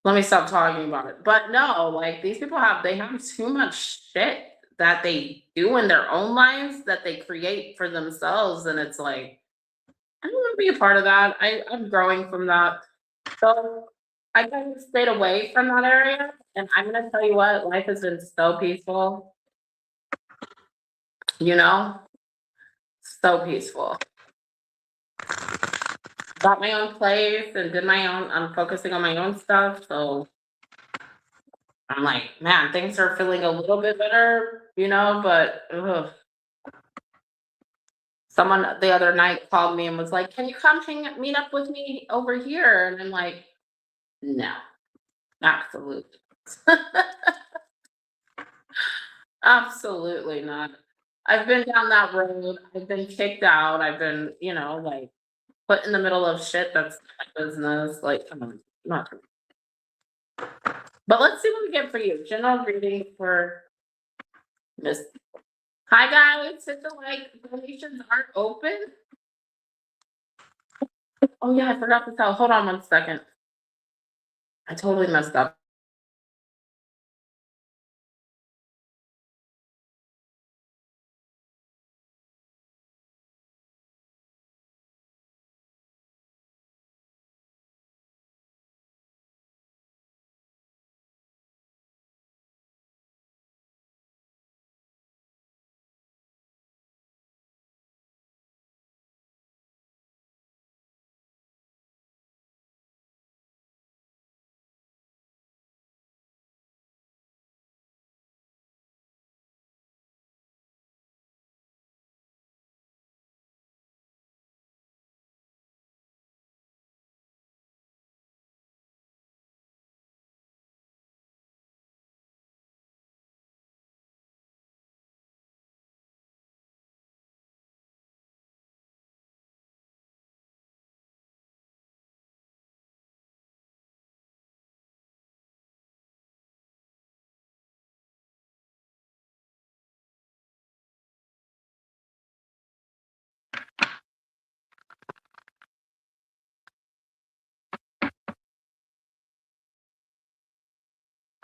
Let me stop talking about it. But no, like these people they have too much shit that they do in their own lives that they create for themselves. And it's like, I don't want to be a part of that. I'm growing from that. So I kind of stayed away from that area. And I'm gonna tell you what, life has been so peaceful, you know, so peaceful. got my own place and did my own, I'm focusing on my own stuff, so I'm like, man, things are feeling a little bit better, but ugh. Someone the other night called me and was like, can you come meet up with me over here? And I'm like, no, absolutely. Absolutely not. I've been down that road. I've been kicked out. I've been, like put in the middle of shit that's not my business. Like, come on, not. But let's see what we get for you. General reading for Miss. Hi guys, hit the like. Donations aren't open. Oh yeah, I forgot to tell. Hold on 1 second. I totally messed up.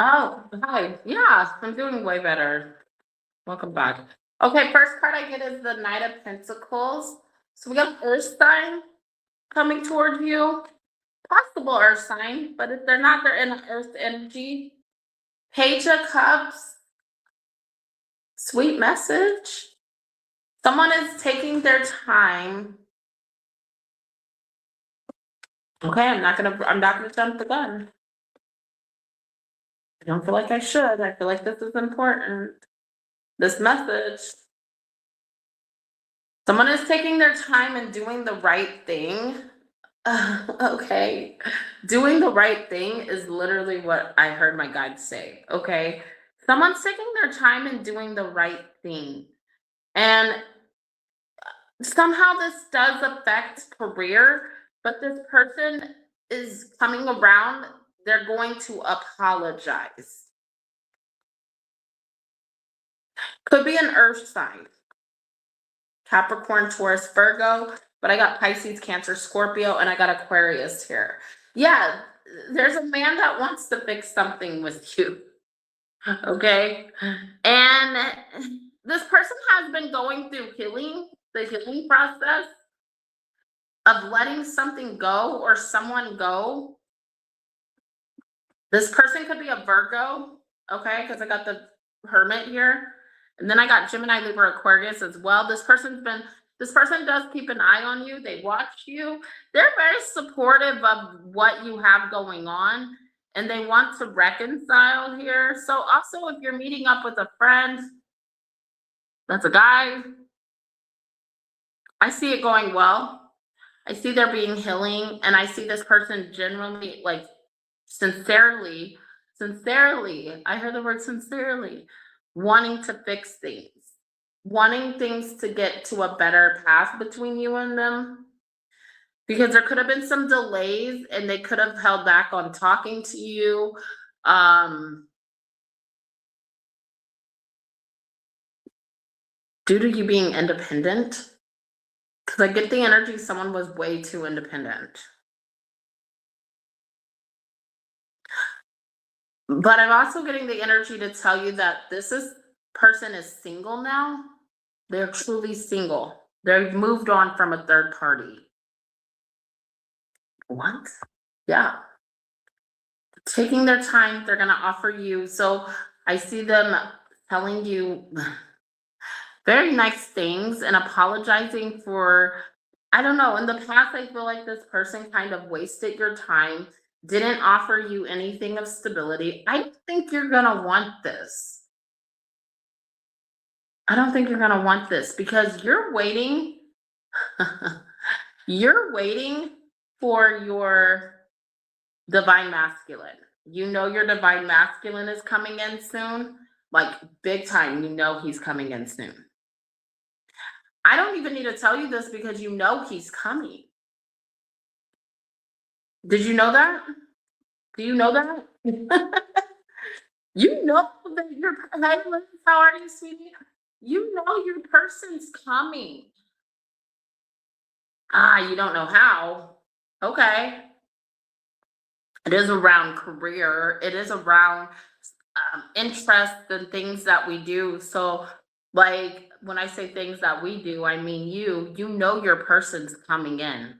Oh, hi. Yeah, I'm doing way better. Welcome back. Okay, first card I get is the Knight of Pentacles. So we got an Earth sign coming toward you. Possible Earth sign, but if they're not, they're in an Earth energy. Page of Cups. Sweet message. Someone is taking their time. Okay, I'm not gonna jump the gun. I don't feel like I should. I feel like this is important. This message. Someone is taking their time and doing the right thing. Okay. Doing the right thing is literally what I heard my guide say. Okay. Someone's taking their time and doing the right thing. And somehow this does affect career, but this person is coming around. They're going to apologize. Could be an earth sign. Capricorn, Taurus, Virgo, but I got Pisces, Cancer, Scorpio, and I got Aquarius here. Yeah, there's a man that wants to fix something with you. Okay. And this person has been going through the healing process of letting something go or someone go. This person could be a Virgo, okay, because I got the Hermit here. And then I got Gemini, Libra, Aquarius as well. This person does keep an eye on you. They watch you. They're very supportive of what you have going on, and they want to reconcile here. So also, if you're meeting up with a friend, that's a guy, I see it going well. I see there being healing, and I see this person genuinely, like, sincerely, I heard the word sincerely, wanting to fix things, wanting things to get to a better path between you and them. Because there could have been some delays and they could have held back on talking to you. Due to you being independent. Because I get the energy someone was way too independent. But I'm also getting the energy to tell you that person is single now. They're truly single. They've moved on from a third party. What? Yeah. Taking their time, they're gonna offer you. So I see them telling you very nice things and apologizing for I don't know. In the past, I feel like this person kind of wasted your time, didn't offer you anything of stability. I don't think you're gonna want this. I don't think you're gonna want this because you're waiting. You're waiting for your divine masculine. You know your divine masculine is coming in soon, like big time. You know he's coming in soon. I don't even need to tell you this because you know he's coming. Did you know that? Do you know that? You know that your hey, Liz, how are you, sweetie? You know your person's coming. Ah, you don't know how. Okay. It is around career. It is around interests and things that we do. So, like when I say things that we do, I mean you. You know your person's coming in.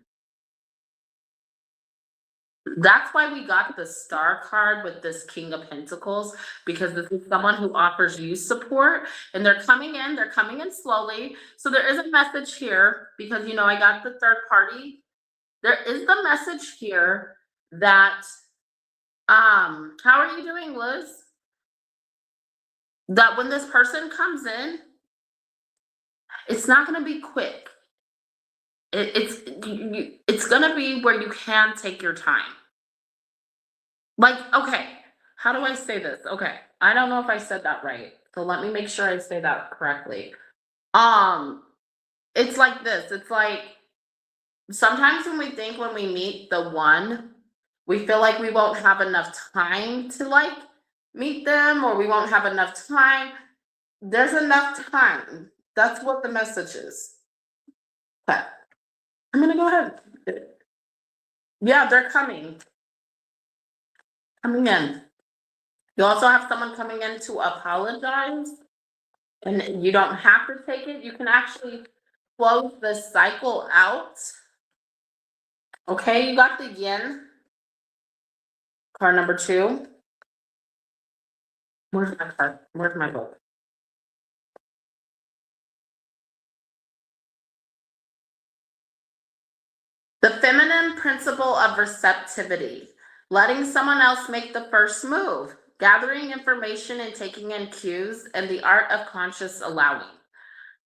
That's why we got the star card with this King of Pentacles, because this is someone who offers you support and they're coming in slowly. So there is a message here because you know I got the third party. There is the message here that how are you doing, Liz? That when this person comes in, it's not gonna be quick. It's gonna be where you can take your time. Like, okay, how do I say this? Okay, I don't know if I said that right. So let me make sure I say that correctly. Um, it's like this. It's like sometimes when we think when we meet the one, we feel like we won't have enough time to like meet them or we won't have enough time. There's enough time. That's what the message is. Okay. I'm gonna go ahead. Yeah, they're coming. Coming in. You also have someone coming in to apologize, and you don't have to take it. You can actually close the cycle out. Okay, you got the yin card number 2. Where's my card? Where's my book? The feminine principle of receptivity, letting someone else make the first move, gathering information and taking in cues, and the art of conscious allowing.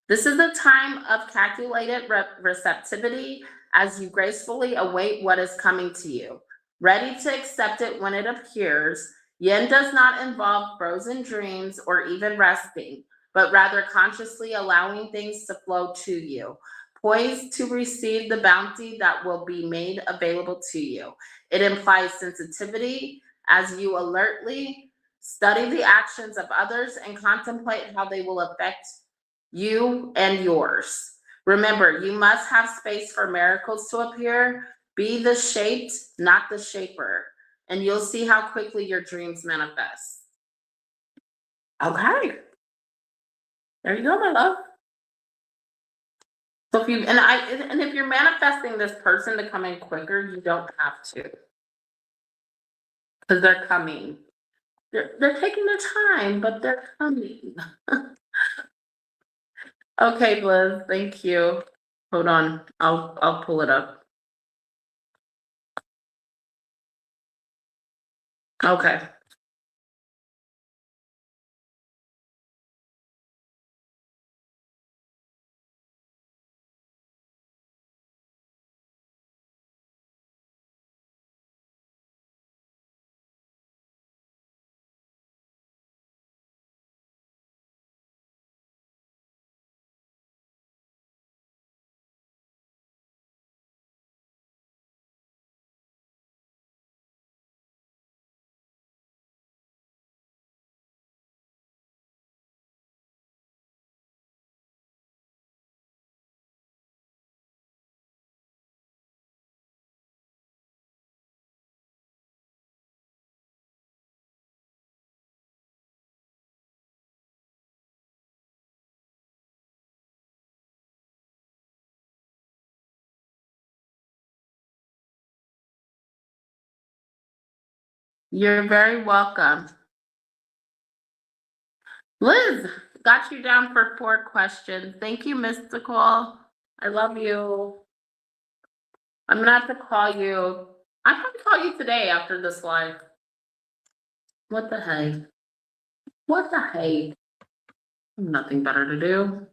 This is a time of calculated receptivity as you gracefully await what is coming to you, ready to accept it when it appears. Yin does not involve frozen dreams or even resting, but rather consciously allowing things to flow to you, poised to receive the bounty that will be made available to you. It implies sensitivity as you alertly study the actions of others and contemplate how they will affect you and yours. Remember, you must have space for miracles to appear. Be the shaped, not the shaper. And you'll see how quickly your dreams manifest. Okay. There you go, my love. So if you and if you're manifesting this person to come in quicker, you don't have to. Because they're coming. They're taking their time, but they're coming. Okay, Liz, thank you. Hold on. I'll pull it up. Okay. You're very welcome. Liz, got you down for 4 questions. Thank you, Mystical. I love you. I'm gonna have to call you. I'm gonna call you today after this live. What the heck? What the heck? Nothing better to do.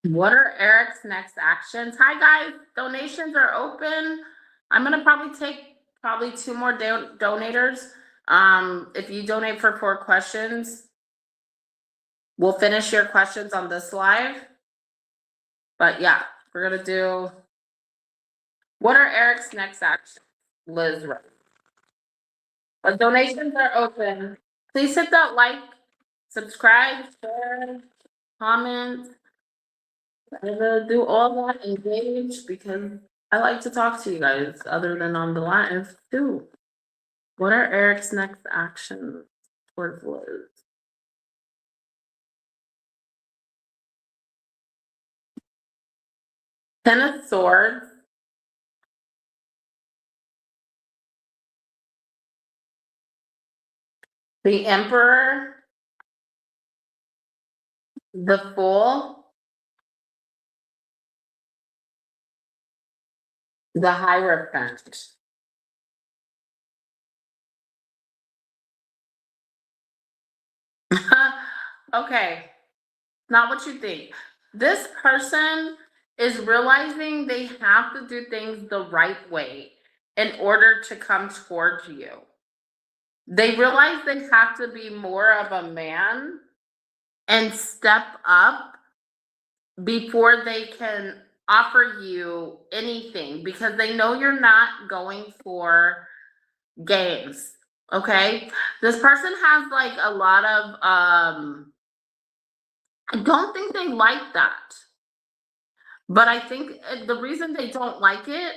What are Eric's next actions? Hi guys, donations are open. I'm gonna probably take 2 more donators. If you donate for 4 questions, we'll finish your questions on this live. But yeah, we're gonna do. What are Eric's next actions? Liz, right? But donations are open. Please hit that like, subscribe, share, comment. I'm gonna do all that, engage, because I like to talk to you guys other than on the live too. What are Eric's next actions towards Liz? Ten of Swords. The Emperor. The Fool. The Hierophant. Okay, not what you think. This person is realizing they have to do things the right way in order to come towards you. They realize they have to be more of a man and step up before they can offer you anything, because they know you're not going for games. Okay, this person has like a lot of I don't think they like that, but I think the reason they don't like it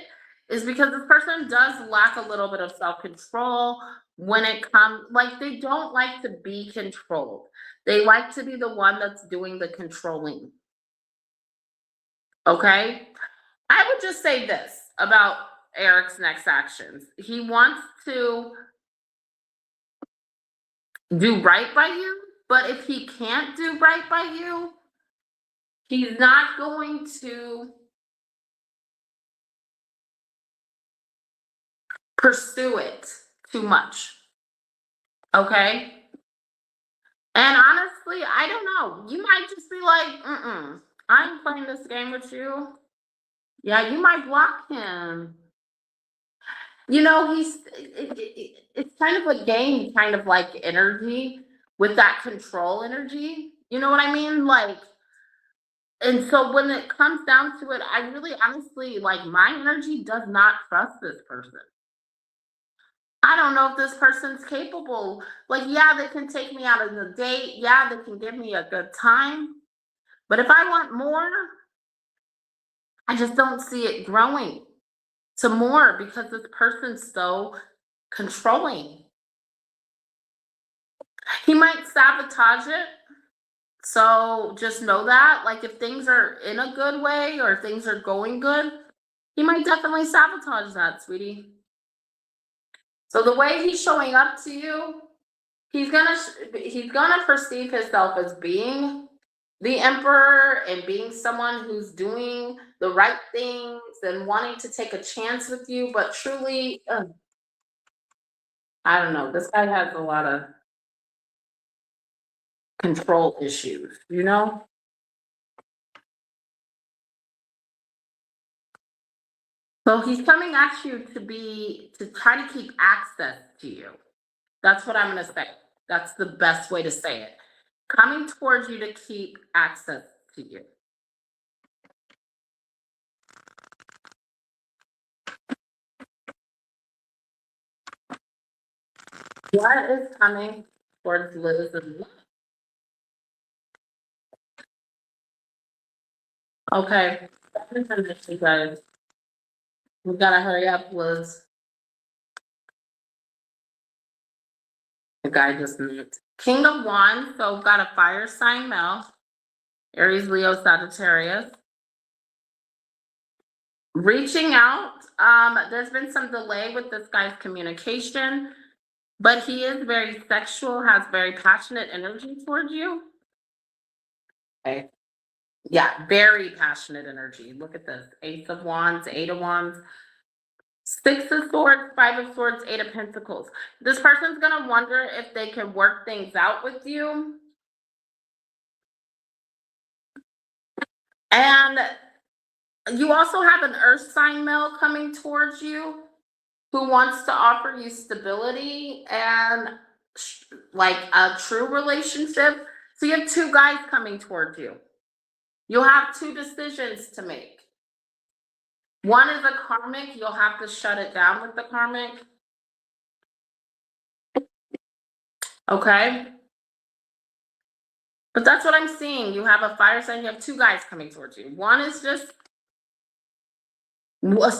is because this person does lack a little bit of self-control when it comes, like, they don't like to be controlled. They like to be the one that's doing the controlling. Okay, I would just say this about Eric's next actions. He wants to do right by you, but if he can't do right by you, he's not going to pursue it too much. Okay? And honestly, I don't know. You might just be like, I ain't playing this game with you. Yeah, you might block him. You know, it's kind of a game, kind of like energy with that control energy. You know what I mean? Like, and so when it comes down to it, I really honestly, like, my energy does not trust this person. I don't know if this person's capable. Like, yeah, they can take me out on a date. Yeah, they can give me a good time. But if I want more, I just don't see it growing to more because this person's so controlling. He might sabotage it. So just know that, like, if things are in a good way or things are going good, he might definitely sabotage that, sweetie. So the way he's showing up to you, he's gonna perceive himself as being the emperor and being someone who's doing the right things and wanting to take a chance with you, but truly, I don't know. This guy has a lot of control issues, you know? So he's coming at you to try to keep access to you. That's what I'm gonna say. That's the best way to say it. Coming towards you to keep access to you. What is coming towards Liz and love? Okay, let me finish, you guys. We gotta hurry up, Liz. The guy just moved. King of Wands, so got a fire sign male. Aries, Leo, Sagittarius. Reaching out. There's been some delay with this guy's communication. But he is very sexual, has very passionate energy towards you. Okay. Yeah, very passionate energy. Look at this. Ace of Wands, Eight of Wands, Six of Swords, Five of Swords, Eight of Pentacles. This person's gonna wonder if they can work things out with you. And you also have an earth sign male coming towards you who wants to offer you stability and like a true relationship. So you have two guys coming towards you. You'll have two decisions to make. One is a karmic, you'll have to shut it down with the karmic. Okay? But that's what I'm seeing. You have a fire sign, you have two guys coming towards you. One is just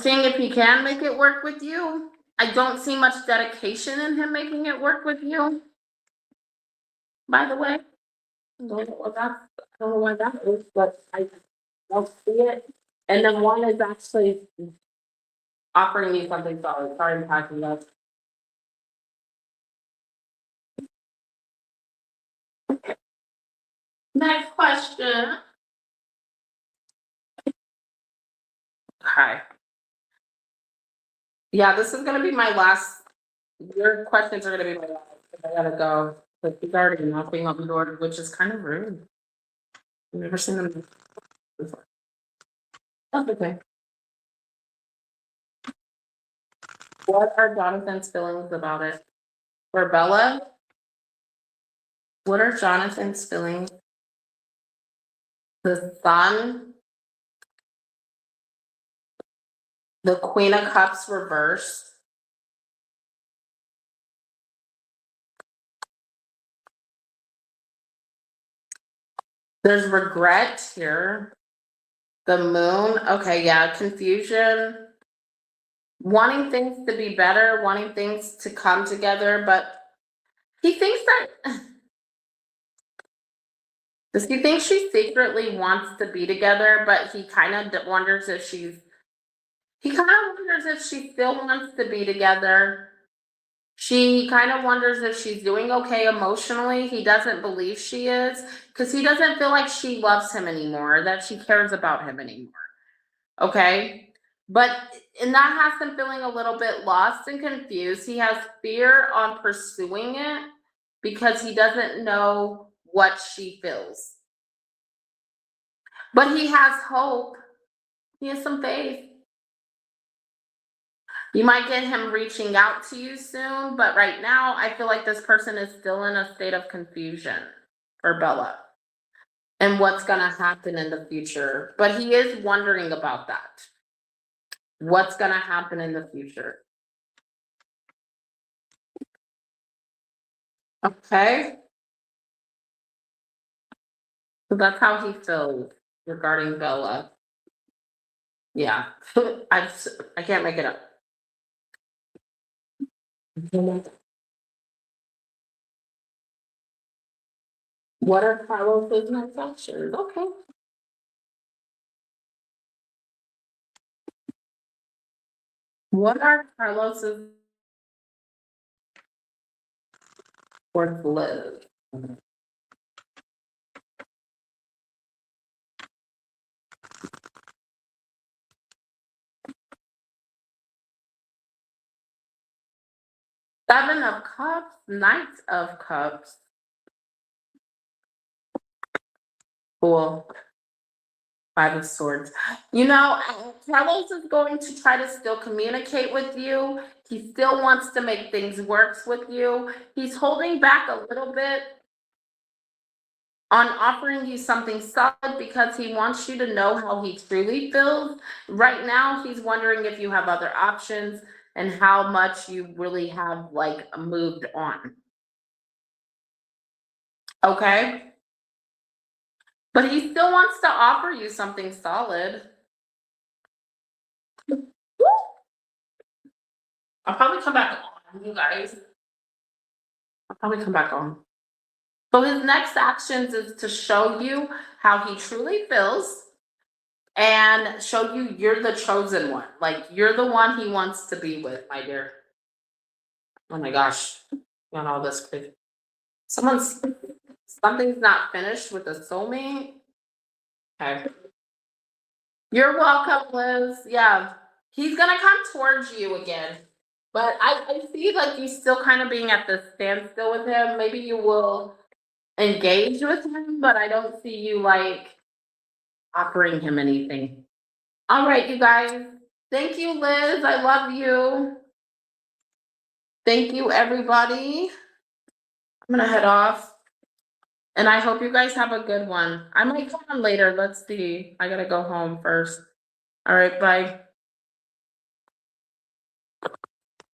seeing if he can make it work with you. I don't see much dedication in him making it work with you. By the way, I don't know what that is, but I don't see it. And then one is actually offering me something solid. Sorry, I'm packing up. Next question. Hi. Yeah, this is gonna be my last. Your questions are gonna be my last. I gotta go. But he's already knocking on the door, which is kind of rude. I've never seen them before. That's okay. What are Jonathan's feelings about it? For Bella? What are Jonathan's feelings? The Sun, the Queen of Cups reversed. There's regret here. The Moon, okay, yeah, confusion. Wanting things to be better, wanting things to come together, but he thinks that. Does he think she secretly wants to be together, but he kind of wonders if she's. He kind of wonders if she still wants to be together. She kind of wonders if she's doing okay emotionally. He doesn't believe she is because he doesn't feel like she loves him anymore, that she cares about him anymore. Okay. And that has him feeling a little bit lost and confused. He has fear on pursuing it because he doesn't know what she feels. But he has hope. He has some faith. You might get him reaching out to you soon, but right now I feel like this person is still in a state of confusion for Bella and what's going to happen in the future. But he is wondering about that. What's going to happen in the future? Okay. So that's how he feels regarding Bella. Yeah. I can't make it up. What are Carlos's next actions? Okay. What are Carlos's fourth live? Seven of Cups, Knight of Cups. Cool. Five of Swords. You know, Carlos is going to try to still communicate with you. He still wants to make things work with you. He's holding back a little bit on offering you something solid because he wants you to know how he truly feels. Right now, he's wondering if you have other options and how much you really have like moved on. Okay? But he still wants to offer you something solid. I'll probably come back on, you guys. I'll probably come back on. So his next actions is to show you how he truly feels and show you you're the chosen one. Like you're the one he wants to be with, my dear. Oh my gosh, on all this crazy. Something's not finished with the soulmate. Okay. You're welcome, Liz. Yeah. He's gonna come towards you again. But I see like you still kind of being at the standstill with him. Maybe you will engage with him, but I don't see you like offering him anything. All right, you guys. Thank you, Liz. I love you. Thank you, everybody. I'm gonna head off. And I hope you guys have a good one. I might come on later. Let's see. I gotta go home first. All right, bye.